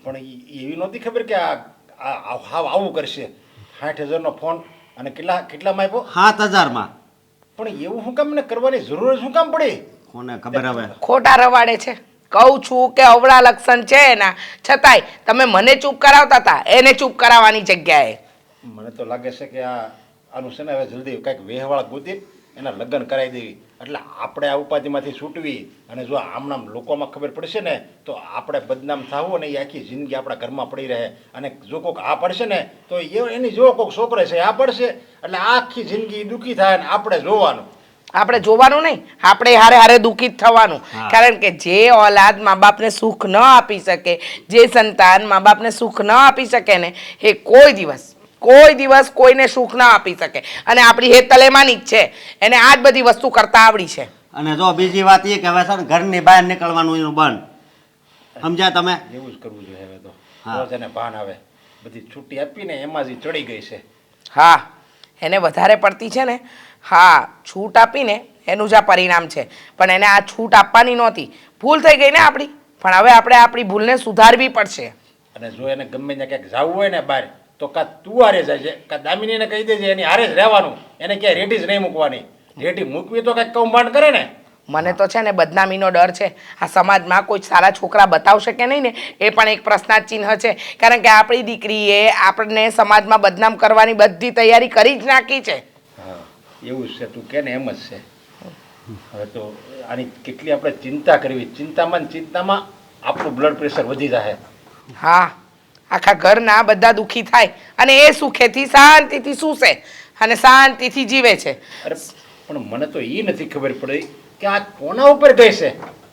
પણ એવી નહોતી ખબર કે આ આવું કરશે. 60,000નો ફોન અને કેટલામાં આપ્યો? 7,000માં. પણ એવું શું કામ ને કરવાની જરૂર શું કામ પડી? કોને ખબર હવે. ખોટા રવાડે છે. કહું છું કે અવળા લક્ષણ છે એના, છતાંય તમે મને ચૂપ કરાવતા હતા, એને ચૂપ કરાવવાની જગ્યાએ. મને તો લાગે છે કે આનું છે ને હવે જલ્દી કંઈક વેહવાળ ગોતી એના લગ્ન કરાવી દેવી, એટલે આપણે આ ઉપાધિમાંથી છૂટવી. અને જો આમનામ લોકોમાં ખબર પડશે ને તો આપણે બદનામ થવું, અને એ આખી જિંદગી આપણા ઘરમાં પડી રહે. અને જો કોઈક આ પડશે ને તો એની જો કોઈક છોકરો છે આ પડશે એટલે આખી જિંદગી દુઃખી થાય ને આપણે જોવાનું. આપણે જોવાનું નહીં, આપણે હારે હારે દુઃખિત થવાનું. કારણ કે જે ઓલાદ મા બાપને સુખ ન આપી શકે, જે સંતાન મા બાપને સુખ ન આપી શકે ને, એ કોઈ દિવસ કોઈને સુખ ના આપી શકે. અને આપણી હેતલ એમાંની જ છે, એને આ જ બધી વસ્તુ કરતા આવડી છે. અને જો બીજી વાત એ કે હવે છે ને ઘરની બહાર નીકળવાનું એનું બંધ. સમજ્યા તમે? એવું જ કરવું જોઈએ હવે તો. હા. રોજ એને ભાન આવે, બધી છૂટી આપીને એમાં જ ઈ ચડી ગઈ છે. હા એને વધારે પડતી છે ને, હા છૂટ આપીને એનું જ આ પરિણામ છે. પણ એને આ છૂટ આપવાની નહોતી, ભૂલ થઈ ગઈ ને આપણી. પણ હવે આપણે આપણી ભૂલને સુધારવી પડશે. અને જો એને ગમે ત્યાં ક્યાંક જવું હોય ને બહાર તો કાં તું હારે જાય છે કાં દામિનીને કહી દેજે એની હારે જ રહેવાનું, એને ક્યાંય રેટી જ નહીં મૂકવાની. રેટી મૂકવી તો કંઈક કૌભાંડ કરે ને. મને તો છે ને બદનામીનો ડર છે. આ સમાજમાં કોઈ સારા છોકરા બતાવશે કે નહીં ને એ પણ એક પ્રશ્નાર્થ ચિહ્ન છે. કારણ કે આપણી દીકરીએ આપણને સમાજમાં બદનામ કરવાની બધી તૈયારી કરી જ નાખી છે. હા એવું જ છે, તું કે ને એમ જ છે. હવે તો આની કેટલી આપણે ચિંતા કરવી, ચિંતામાં ને ચિંતામાં આપણું બ્લડ પ્રેશર વધી જાય. હા આખા ઘરના બધા દુઃખી થાય અને એ સુખેથી શાંતિથી સૂશે અને શાંતિથી જીવે છે. અરે પણ મને તો એ નથી ખબર પડી કે આ કોના ઉપર ગઈ છે.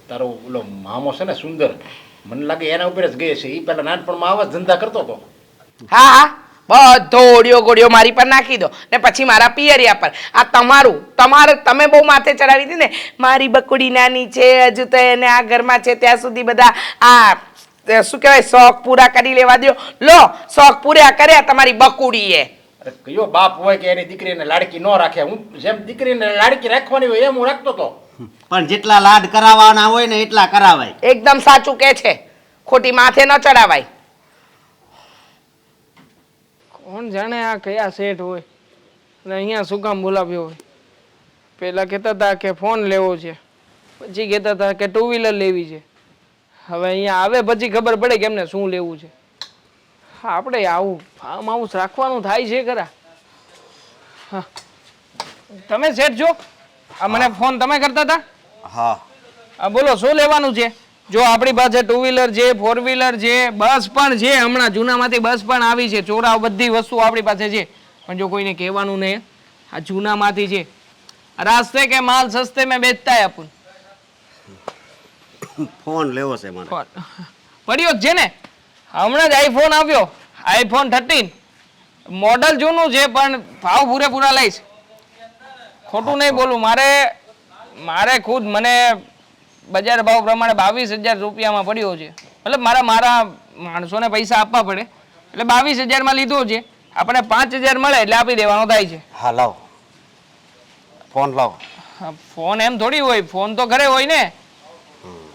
તારો ઓલો મામો છે ને સુંદર, મને લાગે એના ઉપર જ ગઈ છે. એ પહેલા નાનપણમાં આવા જ ધંધા કરતો હતો. હા હા બધો ઓડિયો ગોડિયો મારી પર નાખી દો ને પછી મારા પિયરિયા પર. આ તમે બહુ માથે ચડાવી હતી ને, મારી બકુડી નાની છે, હજુ તો એને આ ઘરમાં છે ત્યાં સુધી બધા આ શું કહેવાય શોખ પૂરા કરી લેવા દો. લો શોખ પૂરા કર્યા તમારી બકુડીએ. અરે કયો બાપ હોય કે એની દીકરીને લાડકી ન રાખે? હું જેમ દીકરીને લાડકી રાખવાની હોય એમ હું રાખતો હતો. પણ જેટલા લાડ કરાવવાના હોય ને એટલા કરાવાય. એકદમ સાચું કે છે, ખોટી માથે ન ચડાવાય. કોણ જાણે આ કયા સેટ હોય અને અહીંયા શું કામ બોલાવ્યો હોય. પહેલાં કહેતા હતા કે ફોન લેવો છે, પછી કહેતા હતા કે 2 વ્હીલર લેવી છે. હવે અહીંયા આવે પછી ખબર પડે કે એમને શું લેવું છે. આપણે આવું ફાર્મ હાઉસ રાખવાનું થાય છે ખરા. હા તમે સેટ છો? આ મને ફોન તમે કરતા હતા? હા હા બોલો શું લેવાનું છે? જો આપણી પાસે 2 વ્હીલર છે, 4 વ્હીલર છે, બસ પણ છે. હમણાં જૂનામાંથી બસ પણ આવી છે. ચોરાવ બધી વસ્તુ આપણી પાસે છે. પણ જો કોઈને કહેવાનું નહીં, આ જૂનામાંથી છે. રાસ્તે કે માલ સસ્તે મેં બેચતા હે अपन. ફોન લેવો છે મને. પડ્યો જ છે ને, હમણાં જ આઈફોન આવ્યો, આઈફોન 13. મોડલ જૂનું છે પણ ભાવ પૂરેપૂરા લઈશ. ખોટું નહીં બોલું, મારે ખુદ મને બજાર ભાવ પ્રમાણે 22,000 રૂપિયામાં પડ્યો છે. મતલબ મારા માણસોને પૈસા આપવા પડે એટલે 22,000માં લીધો છે. આપણે 5,000 મળે એટલે આપી દેવાનો થાય છે. હા લાવ ફોન લાવ. ફોન એમ થોડી હોય, ફોન તો ઘરે હોય ને.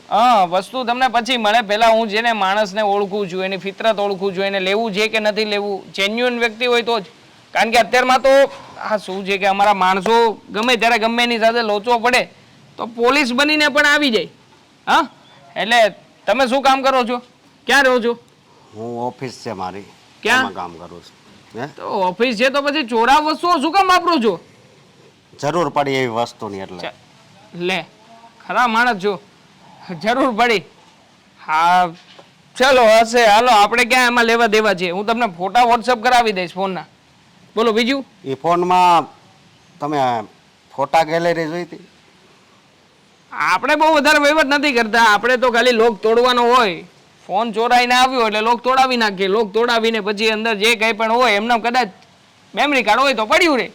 હા વસ્તુ તમને પછી મળે. પહેલા હું જેને માણસને ઓળખું છું, એની ફિતરત ઓળખું છું, એને લેવું છે કે નથી લેવું, જેન્યુઅન વ્યક્તિ હોય તો જ. કારણ કે અત્યારમાં તો આ શું છે કે અમારા માણસો ગમે ત્યારે ગમે એની સાથે લોચો પડે તો પોલીસ બનીને પણ આવી જાય. હા એટલે તમે શું કામ કરો છો, ક્યાં રહો છો? હું ઓફિસ છે મારી, ક્યાં? એમાં કામ કરું છું. હે તો ઓફિસ છે તો પછી ચોરા વસ્તુઓ શું કામ વાપરો છો? જરૂર પડી એવી વસ્તુની એટલે. લે ખરા માણસ છો, જરૂર પડી. હા ચલો હશે, હાલો આપણે ક્યાં એમાં લેવા દેવા છે. હું તમને ફોટા વોટ્સઅપ કરાવી દઈશ ફોનના. બોલો બીજું. એ ફોનમાં તમે ફોટા ગેલેરી જોઈ હતી? આપણે બહુ વધારે વહીવટ નથી કરતા. આપણે તો ખાલી લોક તોડવાનો હોય. ફોન ચોરાઈને આવ્યો એટલે લોક તોડાવી નાખીએ. લોક તોડાવીને પછી અંદર જે કંઈ પણ હોય એમને કદાચ મેમરી કાર્ડ હોય તો પડ્યું રહે,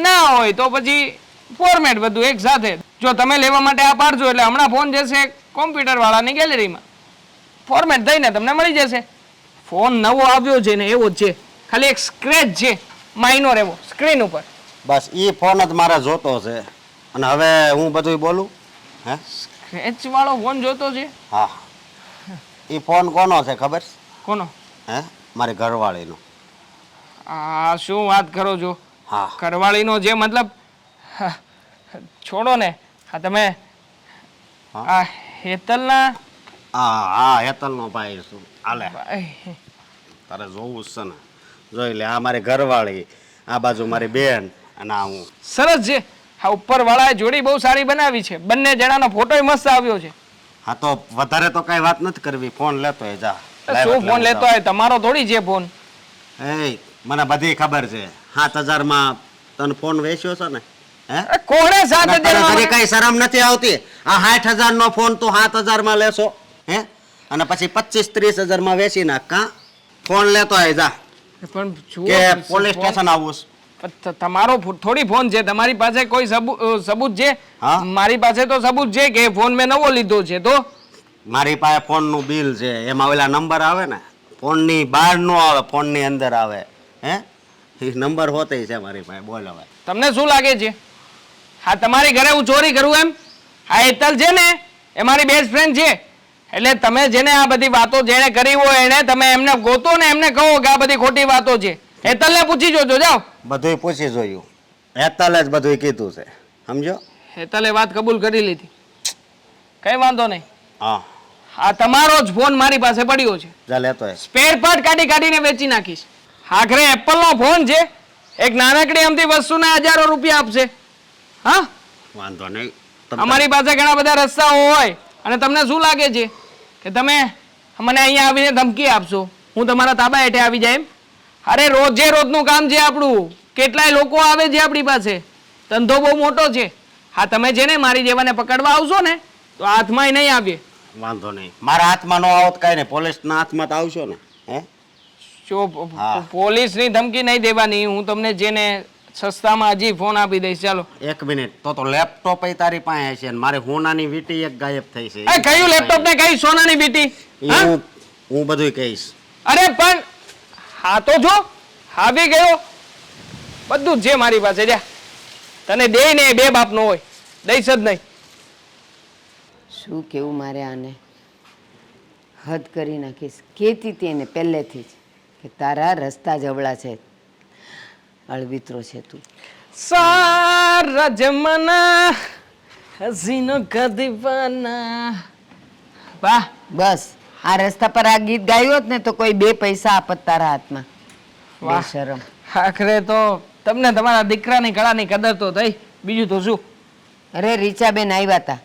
ના હોય તો પછી ફોર્મેટ બધું એક સાથે. જો તમે લેવા માટે આ પાડજો એટલે હમણાં ફોન જશે કોમ્પ્યુટર વાળાની ગેલેરીમાં, ફોર્મેટ થઈને તમને મળી જશે. ફોન નવો આવ્યો છે ને એવો જ છે, ખાલી એક સ્ક્રેચ છે માઇનોર એવો સ્ક્રીન ઉપર. બસ એ ફોન જ મારે જોતો છે. અને હવે હું બધું બોલું? હે સ્ક્રેચ વાળો ફોન જોતો છે? હા. એ ફોન કોનો છે ખબર છે? કોનો? હે મારી ઘરવાળીનો. આ શું વાત કરો છો? હા. ઘરવાળીનો જે મતલબ હા, છોડો ને. હા તમે આ હેતલના હા હેતલનો ભાઈ છું. હાલે ભાઈ, તારે જોવું જ છે ને, જોઈ લે. આ મારી ઘરવાળી, આ બાજુ મારી બેન, અને આ હું. સરસ છે. આ ઉપર વાળાએ જોડી બહુ સારી બનાવી છે. બંને જણાનો ફોટોય મસ્ત આવ્યો છે. હા તો વધારે તો કઈ વાત નથી કરવી. ફોન લેતો હોય જા. લાવ શું એટલે ફોન હું લેતો જાઉં. હોય? તમારો થોડી છે ફોન. એ મને બધી ખબર છે. 7,000 માં તને ફોન વેચ્યો છે ને? હે અરે કોણે 7,000 તને માં ઘરે કઈ શરમ નથી આવતી? આ 60,000 નો ફોન તું 7,000 માં લેશો? હે અને પછી 25-30,000 માં વેચી નાખ. કા ફોન લેતો હોય જા, પણ જુઓ, કે પોલીસ સ્ટેશન આવું છે? તમારો થોડી ફોન છે. તમારી પાસે કોઈ સબૂત છે? હા. મારી પાસે તો સબૂત છે કે ફોન મેં નવો લીધો છે. તો મારી પાસે ફોન નું બિલ છે, એમાં ઓલા નંબર આવે ને, ફોન ની બહાર નો આવે, ફોન ની અંદર આવે. હે એ નંબર હોતે છે મારી પાસે. બોલ હવે તમને શું લાગે છે? હા તમારી ઘરે હું ચોરી કરું એમ? આ હેતલ છે ને એ મારી બેસ્ટ ફ્રેન્ડ છે. એટલે તમે જેને આ બધી વાતો જેને કરી હોય એને તમે એમને ગોતો ને એમને કહો કે આ બધી ખોટી વાતો છે. હેતલને પૂછી જોજો, જાઓ. બધુંય પૂછી જોયું. હેતલે જ બધુંય કીધું છે, સમજો? હેતલે વાત કબૂલ કરી લીધી. કઈ વાંધો નહીં. હા આ તમારો જ ફોન મારી પાસે પડ્યો છે. જા લેતો હોય. સ્પેર પાર્ટ કાઢીને વેચી નાખીશ. આખરે એપલ નો ફોન છે, એક નાનકડી અમથી વસ્તુના હજારો રૂપિયા આપશે. હા વાંધો નહીં. અમારી પાસે ઘણા બધા રસ્તાઓ હોય અને તમને શું લાગે છે કે તમે મને અહીંયા આવીને ધમકી આપશો, હું તમારા તાબા હેઠે આવી જાય એમ? અરે રોજે રોજનું કામ છે આપણું. કેટલાય લોકો આવે છે આપણી પાસે, ધંધો બહુ મોટો છે. હા તમે છે ને મારી જેવાને પકડવા આવશો ને તો હાથમાંય નહીં આવીએ. વાંધો નહીં. મારા હાથમાં ન આવત કઈ નહીં, પોલીસના હાથમાં તો આવશો ને. હે જો હા. પોલીસની ધમકી નહીં દેવાની. હું તમને જેને સસ્તામાં હજી ફોન આપી દઈશ. ચાલો. 1 મિનિટ. તો લેપટોપ તારી પાસે છે ને મારી હોનાની વીટી એક ગાયબ થઈ છે. એ કયું લેપટોપ ને કઈ સોનાની બીટી? ઈ હું બધુંય કહીશ. અરે પણ હા તો જો આવી ગયો. બધું જ છે મારી પાસે. જા તને દે ને બે બાપ નો હોય, દઈશ જ નહીં. શું કેવું મારે આને? હદ કરી નાખીશ. કહેતી હતી એને પહેલેથી જ કે તારા રસ્તા જવળા છે, અળવિત્રો છે તું. સારા જમાના હસીનો કા દીવાના. વાહ બસ આ રસ્તા પર આ ગીત ગાયું હોત ને તો કોઈ 2 પૈસા આપત તારા હાથમાં. વાહ. શરમ. આખરે તો તમને તમારા દીકરાની કળાની કદર તો થઈ. બીજું તો શું. અરે રીચાબેન આવ્યા હતા.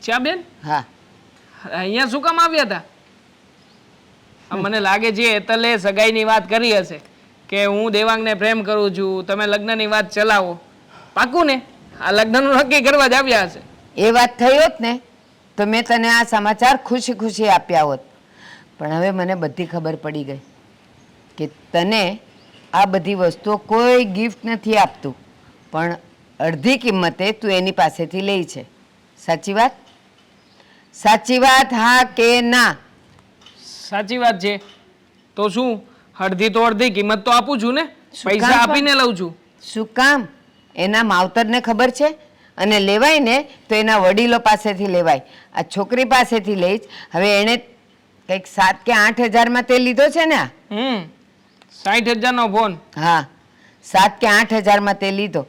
ચા બેન હા અહીંયા શું કામ આવ્યા હતા? આ મને લાગે છે હેતલે સગાઈની વાત કરી હશે કે હું દેવાંગને પ્રેમ કરું છું, તમે લગ્નની વાત ચલાવો. પાકું ને? આ લગ્નનું નક્કી કરવા જ આવ્યા હશે. એ વાત થઈ હોત ને તો મેં તને આ સમાચાર ખુશી ખુશી આપ્યા હોત. પણ હવે મને બધી ખબર પડી ગઈ કે તને આ બધી વસ્તુઓ કોઈ ગિફ્ટ નથી આપતું, પણ અડધી કિંમતે તું એની પાસેથી લે છે. સાચી વાત? સાચી વાત હા કે ના? સાચી વાત છે. તો શું અડધી તો અડધી કિંમત તો આપું છું ને, શું પૈસા કામ આપીને લઉં છું. શું કામ? એના માવતરને ખબર છે અને લેવાય ને તો એના વડીલો પાસેથી લેવાય. આ છોકરી પાસેથી લઈ જ. હવે એણે કંઈક 7 કે 8 હજારમાં તે લીધો છે ને આ? 60,000નો ફોન. હા, 7 કે 8 હજારમાં તે લીધો.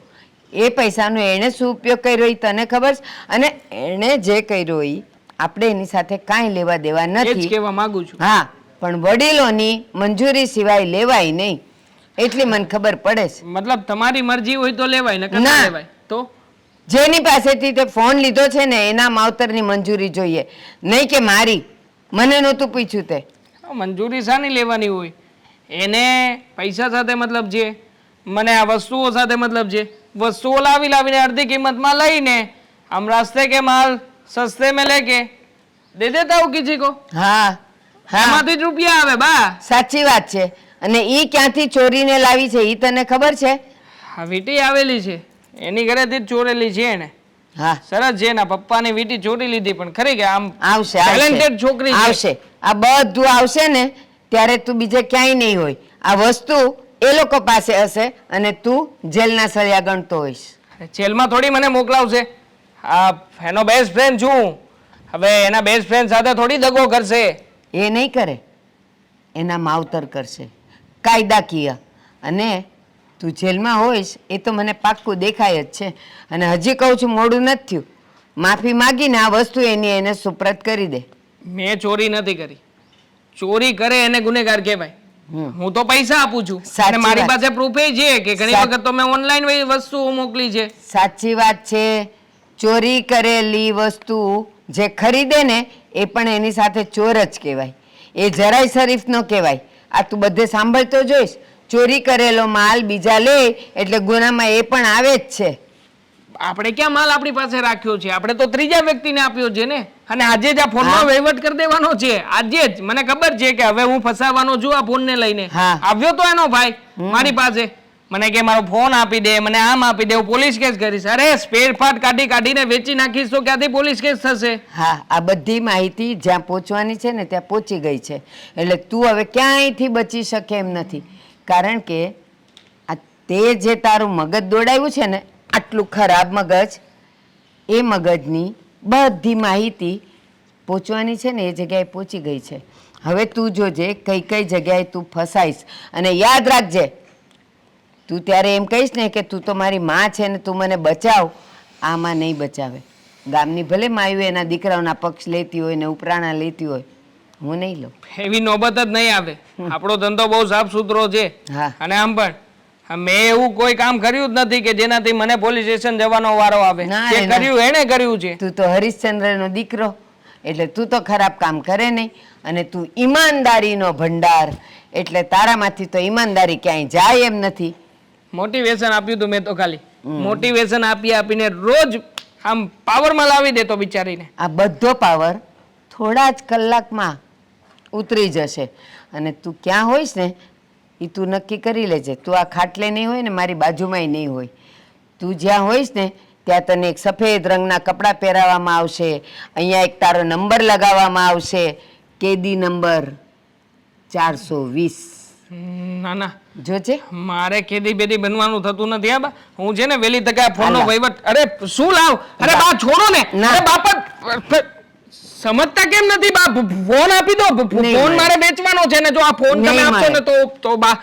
એ પૈસાનો એણે શું ઉપયોગ કર્યો એ તને ખબર છે? અને એણે જે કર્યો એ આપણે એની સાથે કાંઈ લેવા દેવા એ જ નથી. કહેવા માંગુ છું. હા, પણ વડીલોની મંજૂરી સિવાય લેવાય નહીં એટલી મને ખબર પડે છે. મતલબ તમારી મરજી હોય તો લેવાય, નકર ના ના. લેવાય. તો જેની પાસેથી તે ફોન લીધો છે ને એના માવતરની મંજૂરી જોઈએ, નહીં કે મારી. મને નહોતું પૂછ્યું તે. મંજૂરી શાની લેવાની હોય? એને પૈસા સાથે મતલબ છે, મને આ વસ્તુઓ સાથે મતલબ છે. વસ્તુઓ લાવીને અડધી કિંમતમાં લઈને हम रास्ते के माल सस्ते में लेके दे देता हूँ किसी को. હા હા, એમાંથી જ રૂપિયા આવે બા. સાચી વાત છે. અને ઈ ક્યાંથી ચોરીને લાવી છે ઈ તને ખબર છે? આ વીંટી આવેલી છે, એની ઘરેથી જ ચોરેલી છે એને. હા, સરસ છે, એના પપ્પાની વીંટી ચોરી લીધી, પણ ખરી કે આમ આવશે ટેલેન્ટેડ છોકરી છે. આવશે. આ બધું આવશે ને ત્યારે તું બીજે ક્યાંય નહીં હોય. આ વસ્તુ એ લોકો પાસે હશે અને તું જેલના સળિયા ગણતો હોઈશ. જેલમાં થોડી મને મોકલાવશે. આ એનો બેસ્ટ ફ્રેન્ડ છું. હવે એના બેસ્ટ ફ્રેન્ડ સાથે થોડી દગો કરશે. એ નહીં કરે, એના માવતર કરશે કાયદાકીય. અને તું જેલમાં હોઈશ એ તો મને પાક્કું દેખાય જ છે. અને હજી કહું છું, મોડું નથી થયું. માફી માગીને આ વસ્તુ એને સુપ્રત કરી દે. મેં ચોરી નથી કરી. ચોરી કરે એને ગુનેગાર કહેવાય. હું તો પૈસા આપું છું સાચી અને મારી વાત. પાસે પ્રૂફ એ છે કે ઘણી વખત તો મેં ઓનલાઈન વસ્તુઓ મોકલી છે. સાચી વાત છે. ચોરી કરેલી વસ્તુ જે ખરીદે ને એ પણ એની સાથે ચોર જ કહેવાય. એ જરાય શરીફ ન કહેવાય. આ તું બધે સાંભળતો જોઈશ. ચોરી કરેલો માલ બીજા લે એટલે ગુનામાં એ પણ આવે જ છે. આપણે ક્યાં માલ આપણી પાસે રાખ્યો છે? આપણે તો ત્રીજા વ્યક્તિને આપ્યો છે ને. અને આજે જ આ ફોનમાં વહીવટ કરી દેવાનો છે. આજે જ મને ખબર છે કે હવે હું ફસાવાનો છું આ ફોનને લઈને. હા. આવ્યો તો એનો ભાઈ મારી પાસે, મને કે મારો ફોન આપી દે, મને આમ આપી દે, હું પોલીસ કેસ કરીશ. અરે સ્પેર પાર્ટ કાઢીને વેચી નાખીશ તો ક્યાંથી પોલીસ કેસ થશે? હા, આ બધી માહિતી જ્યાં પહોંચવાની છે ને ત્યાં પહોંચી ગઈ છે. એટલે તું હવે ક્યાંયથી બચી શકે એમ નથી. કારણ કે આ તે જે તારું મગજ દોડાવ્યું છે ને, આટલું ખરાબ મગજ, એ મગજની બધી માહિતી પહોંચવાની છે ને એ જગ્યાએ પહોંચી ગઈ છે. હવે તું જોજે કઈ કઈ જગ્યાએ તું ફસાઈશ. અને યાદ રાખજે, તું ત્યારે એમ કહીશ ને કે તું તો મારી માં છે ને તું મને બચાવ, આમાં નહીં બચાવે. ગામની ભલે માયું એના દીકરાઓના પક્ષ લેતી હોય ને ઉપરાણા લેતી હોય, હું નહીં લઉં. એવી નોબત જ નહીં આવે. આપણો ધંધો બહુ સાફ સુથરો છે. હા. અને આમ પણ મેં એવું કોઈ કામ કર્યું જ નથી કે જેનાથી મને પોલીસ સ્ટેશન જવાનો વારો આવે. ના જે રે ના. કર્યું એને કર્યું છે. તું તો હરિશ્ચંદ્રનો દીકરો, એટલે તું તો ખરાબ કામ કરે નહીં. અને તું ઈમાનદારીનો ભંડાર, એટલે તારામાંથી તો ઈમાનદારી ક્યાંય જાય એમ નથી. મોટિવેશન આપ્યું તું મેં તો ખાલી. મોટિવેશન આપીને રોજ આમ પાવરમાં લાવી દેતો બિચારીને. આ બધો પાવર થોડા જ કલાકમાં ઉતરી જશે. અને તું ક્યાં હોઈશ ને એ તું નક્કી કરી લેજે. તું આ ખાટલે નહીં હોય ને મારી બાજુમાંય નહીં હોય. તું જ્યાં હોઈશ ને ત્યાં તને એક સફેદ રંગના કપડાં પહેરાવવામાં આવશે. અહીંયા એક તારો નંબર લગાવવામાં આવશે, કેદી નંબર 420. ના ના, જોજે. મારે કેદી બેદી બનવાનું થતું નથી. હા બા, હું છે ને વેલી તકે આ ફોનનો વહીવટ. અરે શું લાવ? અરે બા છોડો ને. ના. અરે બાપા સમજતા કેમ નથી બા? ફોન આપી દો. નહીં ફોન મળે. મારે વેચવાનો છે ને જો આ ફોન તમે નહીં આપશો ને મળે. તો બા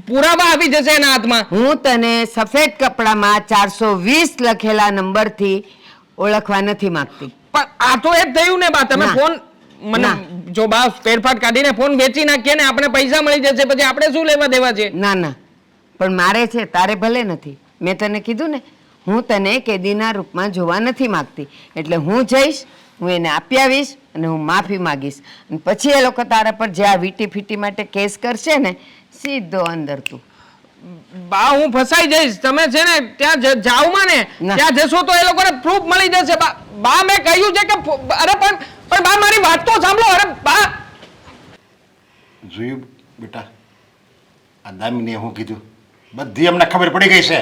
પુરાવા આવી જશે એના હાથમાં. હું તને સફેદ કપડામાં 420 લખેલા નંબરથી ઓળખવા નથી માંગતી. પણ આ તો એ જ થયું ને બા. તમે ના. ફોન મને ના. જો બા ફેરફાર કાઢીને ફોન વેચી નાખીએ ને આપણે પૈસા મળી જશે, પછી આપણે શું લેવા દેવા છે? ના ના, પણ મારે છે, તારે ભલે નથી. મેં તને કીધું ને, હું તને કેદીના રૂપમાં જોવા નથી માંગતી. એટલે હું જઈશ, હું એને આપી આવીશ અને હું માફી માગીશ. અને પછી એ લોકો તારા પર જે આ વીટી ફીટી માટે કેસ કરશે ને, સીધો અંદર તું. બા હું ફસાઈ જઈશ. તમે છે ને ત્યાં જાવમાં ને ના. ત્યાં જશો તો એ લોકોને પ્રૂફ મળી જશે. બા મેં કહ્યું છે કે અરે પણ બા મારી વાત તો સાંભળો. અરે બા જોયું બેટા, આ દામીને હું કીધું બધી અમને ખબર પડી ગઈ છે.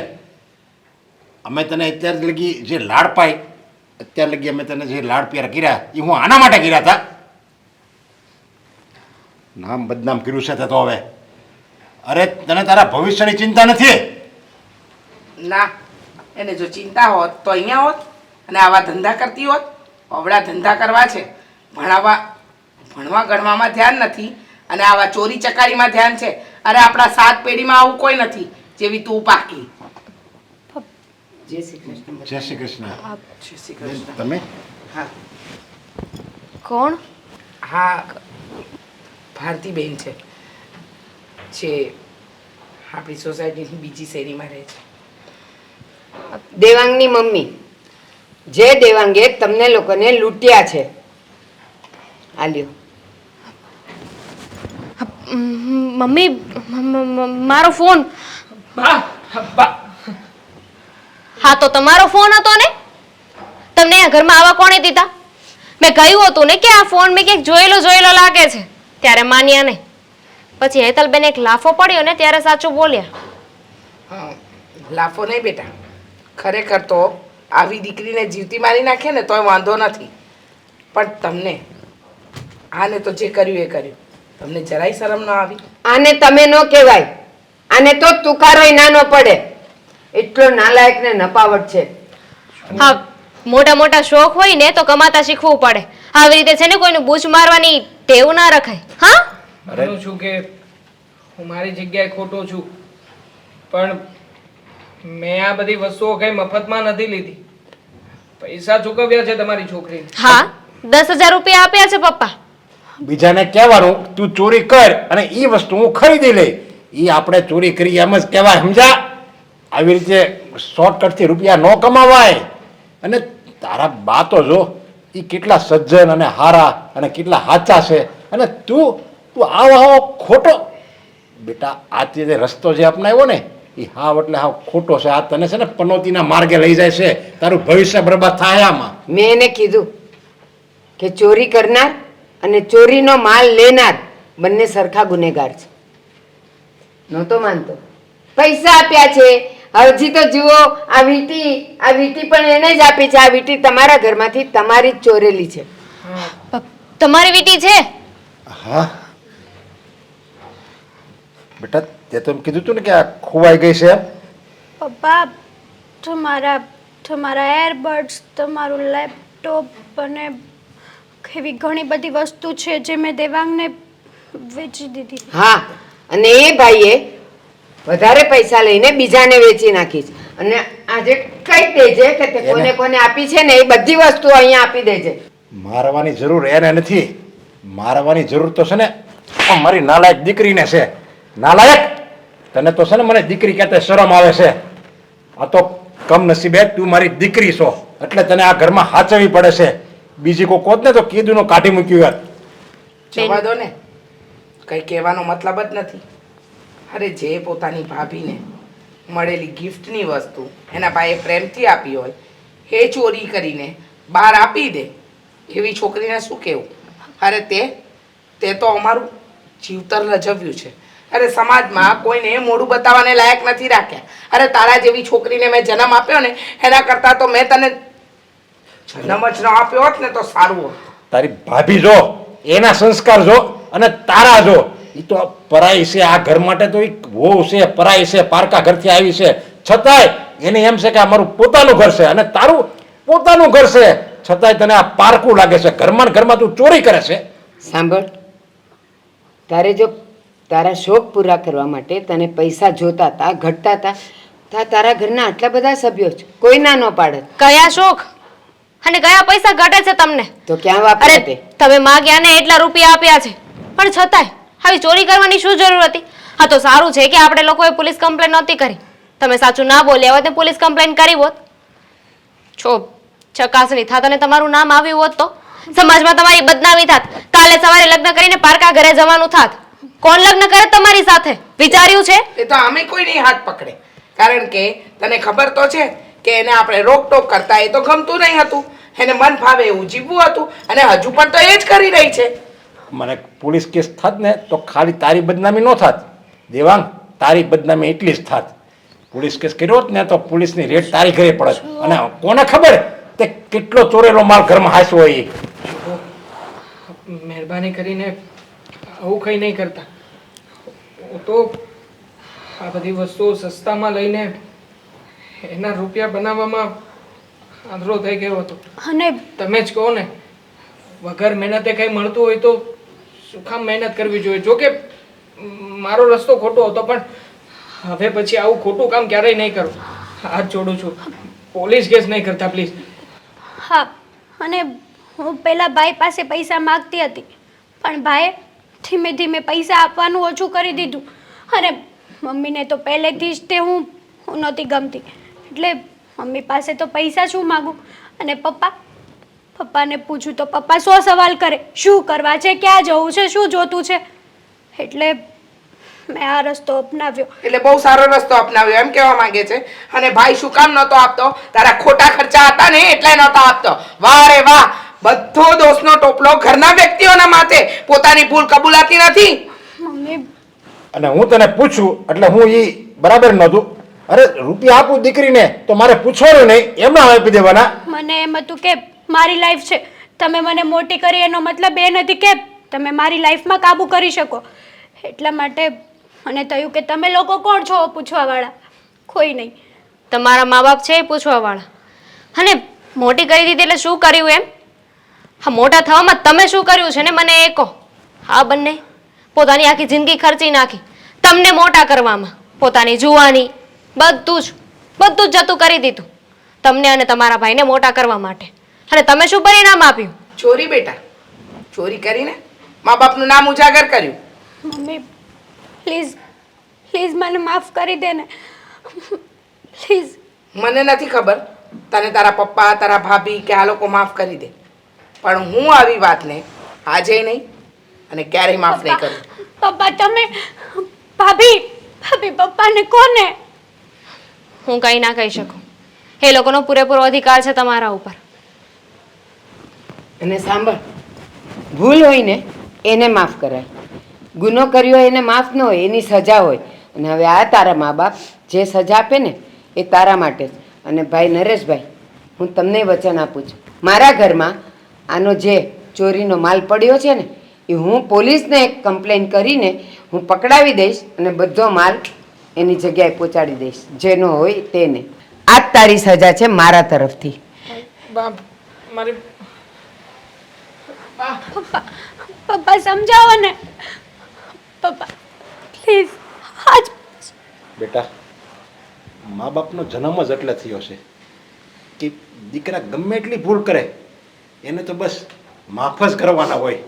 અમે તને અત્યાર લગી જે લાડ પાય, અત્યાર લગી અમે તને જે લાડ પ્યાર કર્યા એ હું આના માટે કર્યા હતા. નામ બદનામ કર્યું છે તે તો હવે. અરે તને તારા ભવિષ્યની ચિંતા નથી. ના, એને જો ચિંતા હોત તો અહીંયા હોત. અને આવા ધંધા કરતી હોત? અવળા ધંધા કરવા છે, ભણવા ગણવામાં ધ્યાન નથી અને આવા ચોરી ચકારીમાં ધ્યાન છે. અરે આપણા 7 પેઢીમાં આવું કોઈ નથી જેવી તું પાકી. જય શ્રી કૃષ્ણ. જય શ્રી કૃષ્ણ. જય શ્રી બેન, કૃષ્ણ. તમે હા કોણ? હા, ભારતીબેન છે, જે આપણી સોસાયટીની બીજી શેરીમાં રહે છે. દેવાંગની મમ્મી, જે દેવાંગે તમને લોકોને લૂંટ્યા છે. આલ્યો. મમ્મી, મારો ફોન. હા તો તમારો ફોન હતો ને? તમને આ ઘરમાં આવા કોણે દીધા? મેં કહ્યું હતું ને કે આ ફોન મેં ક્યાંક જોયેલો લાગે છે, ત્યારે માન્યા નહીં. પછી હેતલબેન એક લાફો પડ્યો ને ત્યારે સાચું બોલ્યા. હા, લાફો નહીં બેટા, ખરેખર તો આવી દીકરીને જીવતી મારી નાખે ને તોય વાંધો નથી, પણ તમને આને તો જે કર્યું એ કર્યું. તમને જરાય શરમ ન આવી? આને તમે ન કહેવાય, આને તો તુકારોય નાનો પડે. એટલો નાલાયક ને નપાવટ છે. હા, મોટા શોખ હોય ને તો કમાતા શીખવું પડે. આવી રીતે છે ને કોઈનું બૂચ મારવાની ટેવ ના રખાય. હા, માનું છું કે હું મારી જગ્યાએ ખોટો છું, પણ મેં આ બધી વસ્તુઓ કઈ મફતમાં નથી લીધી. પૈસા ચૂકવ્યા છે તમારી છોકરીને. હા, 10,000 રૂપિયા આપ્યા છે પપ્પા. બીજાને કહેવાનું તું ચોરી કર અને એ વસ્તુ હું ખરીદી લઈ, એ આપણે ચોરી કરી એમ જ કહેવાય, સમજા? આવી રીતે શોર્ટકટથી રૂપિયા ન કમાવાય. અને તારા બા તો જો એ કેટલા સજ્જન અને હારા અને કેટલા સાચા છે, અને તું આવો ખોટો. બેટા, આ જે રસ્તો જે અપનાવ્યો ને એ હાવ એટલે હાવ ખોટો છે. આ તને છે ને પનોતીના માર્ગે લઈ જાય છે. તારું ભવિષ્ય બરબાદ થાય આમાં. મેં એને કીધું કે ચોરી કરનાર અને ચોરીનો માલ લેનાર બંને સરખા ગુનેગાર છે. નહોતો માનતો. પૈસા આપ્યા છે. હજી તો જુઓ, આ વીટી પણ એને જ આપી છે. આ વીટી તમારા ઘરમાંથી તમારી જ ચોરેલી છે. તમારી વીટી છે? હા બેટા, તે તો એમ કીધું તું ને કે આ ખોવાઈ ગઈ છે. પપ્પા, તમારા એરબડ્સ, તમારું લેપટોપ અને એવી ઘણી બધી વસ્તુ છે જે મેં દેવાંગને વેચી દીધી. હા, અને એ ભાઈએ વધારે પૈસા લઈને બીજાને વેચી નાખી છે. અને આજે કહી દેજે કે તે કોને કોને આપી છે ને એ બધી વસ્તુ અહીંયા આપી દેજે. મારવાની જરૂર એને નથી. મારવાની જરૂર તો છે ને મારી નાલાયક દીકરીને છે. નાલાયક! તને તો છે ને મને દીકરી કહેતા શરમ આવે છે. આ તો કમનસીબે તું મારી દીકરી છો એટલે તને આ ઘરમાં હાચવવી પડે છે. બીજી કોઈ કોત ને તો કીધું કાઢી મૂક્યું યાર. જવા દો ને, કઈ કહેવાનો મતલબ જ નથી. અરે જે પોતાની ભાભીને મળેલી ગિફ્ટની વસ્તુ એના ભાઈએ પ્રેમથી આપી હોય એ ચોરી કરીને બહાર આપી દે, એવી છોકરીને શું કહેવું? અરે તે તો અમારું જીવતર લજવ્યું છે. અરે સમાજમાં કોઈને મોઢું બતાવવાને લાયક નથી રાખ્યા. અરે તારા જેવી છોકરીને મેં જન્મ આપ્યો ને એના કરતાં તો મેં તને જન્મ જ ન આપ્યો હોત ને તો સારું હોત. તારી ભાભી જો, એના સંસ્કાર જો અને તારા જો, એ તો પરાઈ છે. આ ઘર માટે તો એક વહુ છે, પરાઈ છે, પારકા ઘરથી આવી છે, છતાંય એને એમ છે કે આ મારું પોતાનું ઘર છે અને તારું પોતાનું ઘર છે, છતાંય તને આ પારકું લાગે છે. ઘરમાં ને ઘરમાં તું ચોરી કરે છે. સાંભળ, તારે જો તારા શોખ પૂરા કરવા માટે તને પૈસા જોતા હતા, ઘટતા હતા, તારા ઘરના આટલા બધા સભ્યો છે, કોઈ ના ન પાડે. કયા શોખ અને કયા પૈસા ઘટે છે તમને? તો ક્યાં વાપરે તે? તમે માગ્યા ને એટલા રૂપિયા આપ્યા છે, પણ છતાંય આવી ચોરી કરવાની શું જરૂર હતી? હા તો સારું છે કે આપણે લોકોએ પોલીસ કમ્પ્લેન નહોતી કરી. તમે સાચું ના બોલ્યા હોત ને પોલીસ કમ્પ્લેન કરી હોત, છો ચકાસણી થાત અને તમારું નામ આવ્યું હોત તો સમાજમાં તમારી બદનામી થાત. કાલે સવારે લગ્ન કરીને પારકા ઘરે જવાનું થાત. કોણ લગ્ન કરે તમારી સાથે? વિચાર્યું છે? એ તો અમે કોઈ નહીં હાથ પકડે, કારણ કે તને ખબર તો છે કે એને આપણે રોકટોક કરતા એ તો ગમતું નહીં હતું. એને મન ફાવે એવું જીવવું હતું અને હજુ પણ તો એ જ કરી રહી છે. મને પોલીસ કેસ થાત ને તો ખાલી તારી બદનામી ન થાત દેવાંગ, તારી બદનામી એટલી જ થાત. પોલીસ કેસ કર્યો હોત ને તો પોલીસની રેડ તારી ઘરે પડે. અને કોને ખબર તે કેટલો ચોરેલો માલ ઘરમાં હાસ્યો હોય. મહેરબાની કરીને આવું કંઈ નહીં કરતા. હું તો આ બધી વસ્તુઓ સસ્તામાં લઈને એના રૂપિયા બનાવવામાં આંધળો થઈ ગયો હતો. અને તમે જ કહો ને, વગર મહેનતે કંઈ મળતું હોય તો શું કામ મહેનત કરવી જોઈએ? જો કે મારો રસ્તો ખોટો હતો, પણ હવે પછી આવું ખોટું કામ ક્યારેય નહીં કરું. હાથ જોડું છું, પોલીસ કેસ નહીં કરતા પ્લીઝ. હા, અને હું પહેલાં ભાઈ પાસે પૈસા માગતી હતી, પણ ભાઈએ ધીમે ધીમે પૈસા આપવાનું ઓછું કરી દીધું. અને મમ્મીને તો પહેલેથી જ તે હું નહોતી ગમતી, એટલે મમ્મી પાસે તો પૈસા શું માગું? અને પપ્પાને પૂછું તો પપ્પા 100 સવાલ કરે, શું કરવા છે, ક્યાં જવું છે, શું જોતું છે. એટલે મેં આ રસ્તો અપનાવ્યો. એટલે બહુ સારો રસ્તો અપનાવ્યો એમ કહેવા માંગે છે. અને ભાઈ શું કામ નહોતો આપતો? તારા ખોટા ખર્ચા હતા ને એટલે નહોતો આપતો. વાહ રે વાહ, બધો દોષનો ટોપલો ઘરના વ્યક્તિઓના માથે. પોતાની ભૂલ કબૂલાતી નથી. મમ્મી, અને હું તને પૂછું એટલે હું એ બરાબર નહોતું. અરે રૂપિયા આપું દીકરીને તો મારે પૂછવાનું નહીં, એમના આપી દેવાના. મને એમ હતું કે મારી લાઈફ છે, તમે મને મોટી કરી એનો મતલબ એ નથી કે તમે મારી લાઈફમાં કાબૂ કરી શકો. એટલા માટે મને થયું કે તમે લોકો કોણ છો પૂછવાવાળા? કોઈ નહીં. તમારા મા બાપ છે એ પૂછવાવાળા. અને મોટી કરી દીધી એટલે શું કર્યું એમ? હા, મોટા થવામાં તમે શું કર્યું છે ને મને એ કહો. હા, બંને પોતાની આખી જિંદગી ખર્ચી નાખી તમને મોટા કરવામાં, પોતાની જુવાની બધું જ જતું કરી દીધું તમને અને તમારા ભાઈને મોટા કરવા માટે. અને તમે શું પરિણામ આપ્યું? ચોરી બેટા, ચોરી કરીને મા બાપનું નામ ઉજાગર કર્યું. મમ્મી, પ્લીઝ મને માફ કરી દે ને, પ્લીઝ. મને નથી ખબર તને તારા પપ્પા, તારા ભાભી કે આ લોકો માફ કરી દે, પણ હું આવી વાતને આજે નહીં અને ક્યારેય માફ નહીં કરું. પપ્પા, તમે ભાભી પપ્પાને કોને? હું કંઈ ના કહી શકું. એ લોકોનો પૂરેપૂરો અધિકાર છે તમારા ઉપર. અને સાંભળ, ભૂલ હોય ને એને માફ કરાય, ગુનો કર્યો એને માફ ન હોય, એની સજા હોય. અને હવે આ તારા મા બાપ જે સજા આપે ને એ તારા માટે જ. અને ભાઈ નરેશભાઈ, હું તમને વચન આપું છું, મારા ઘરમાં આનો જે ચોરીનો માલ પડ્યો છે ને એ હું પોલીસને એક કમ્પ્લેન કરીને હું પકડાવી દઈશ અને બધો માલ એની જગ્યાએ પહોંચાડી દઈશ, જેનો હોય તેને. આ જ તારી સજા છે મારા તરફથી. બાપ, મારી પપ્પા સમજાવો ને પપ્પા, પ્લીઝ. આજ બેટા, મા બાપનો જન્મ જ એટલે થયો છે કે દીકરા ગમે એટલી ભૂલ કરે એને તો બસ માફ જ કરવાના હોય.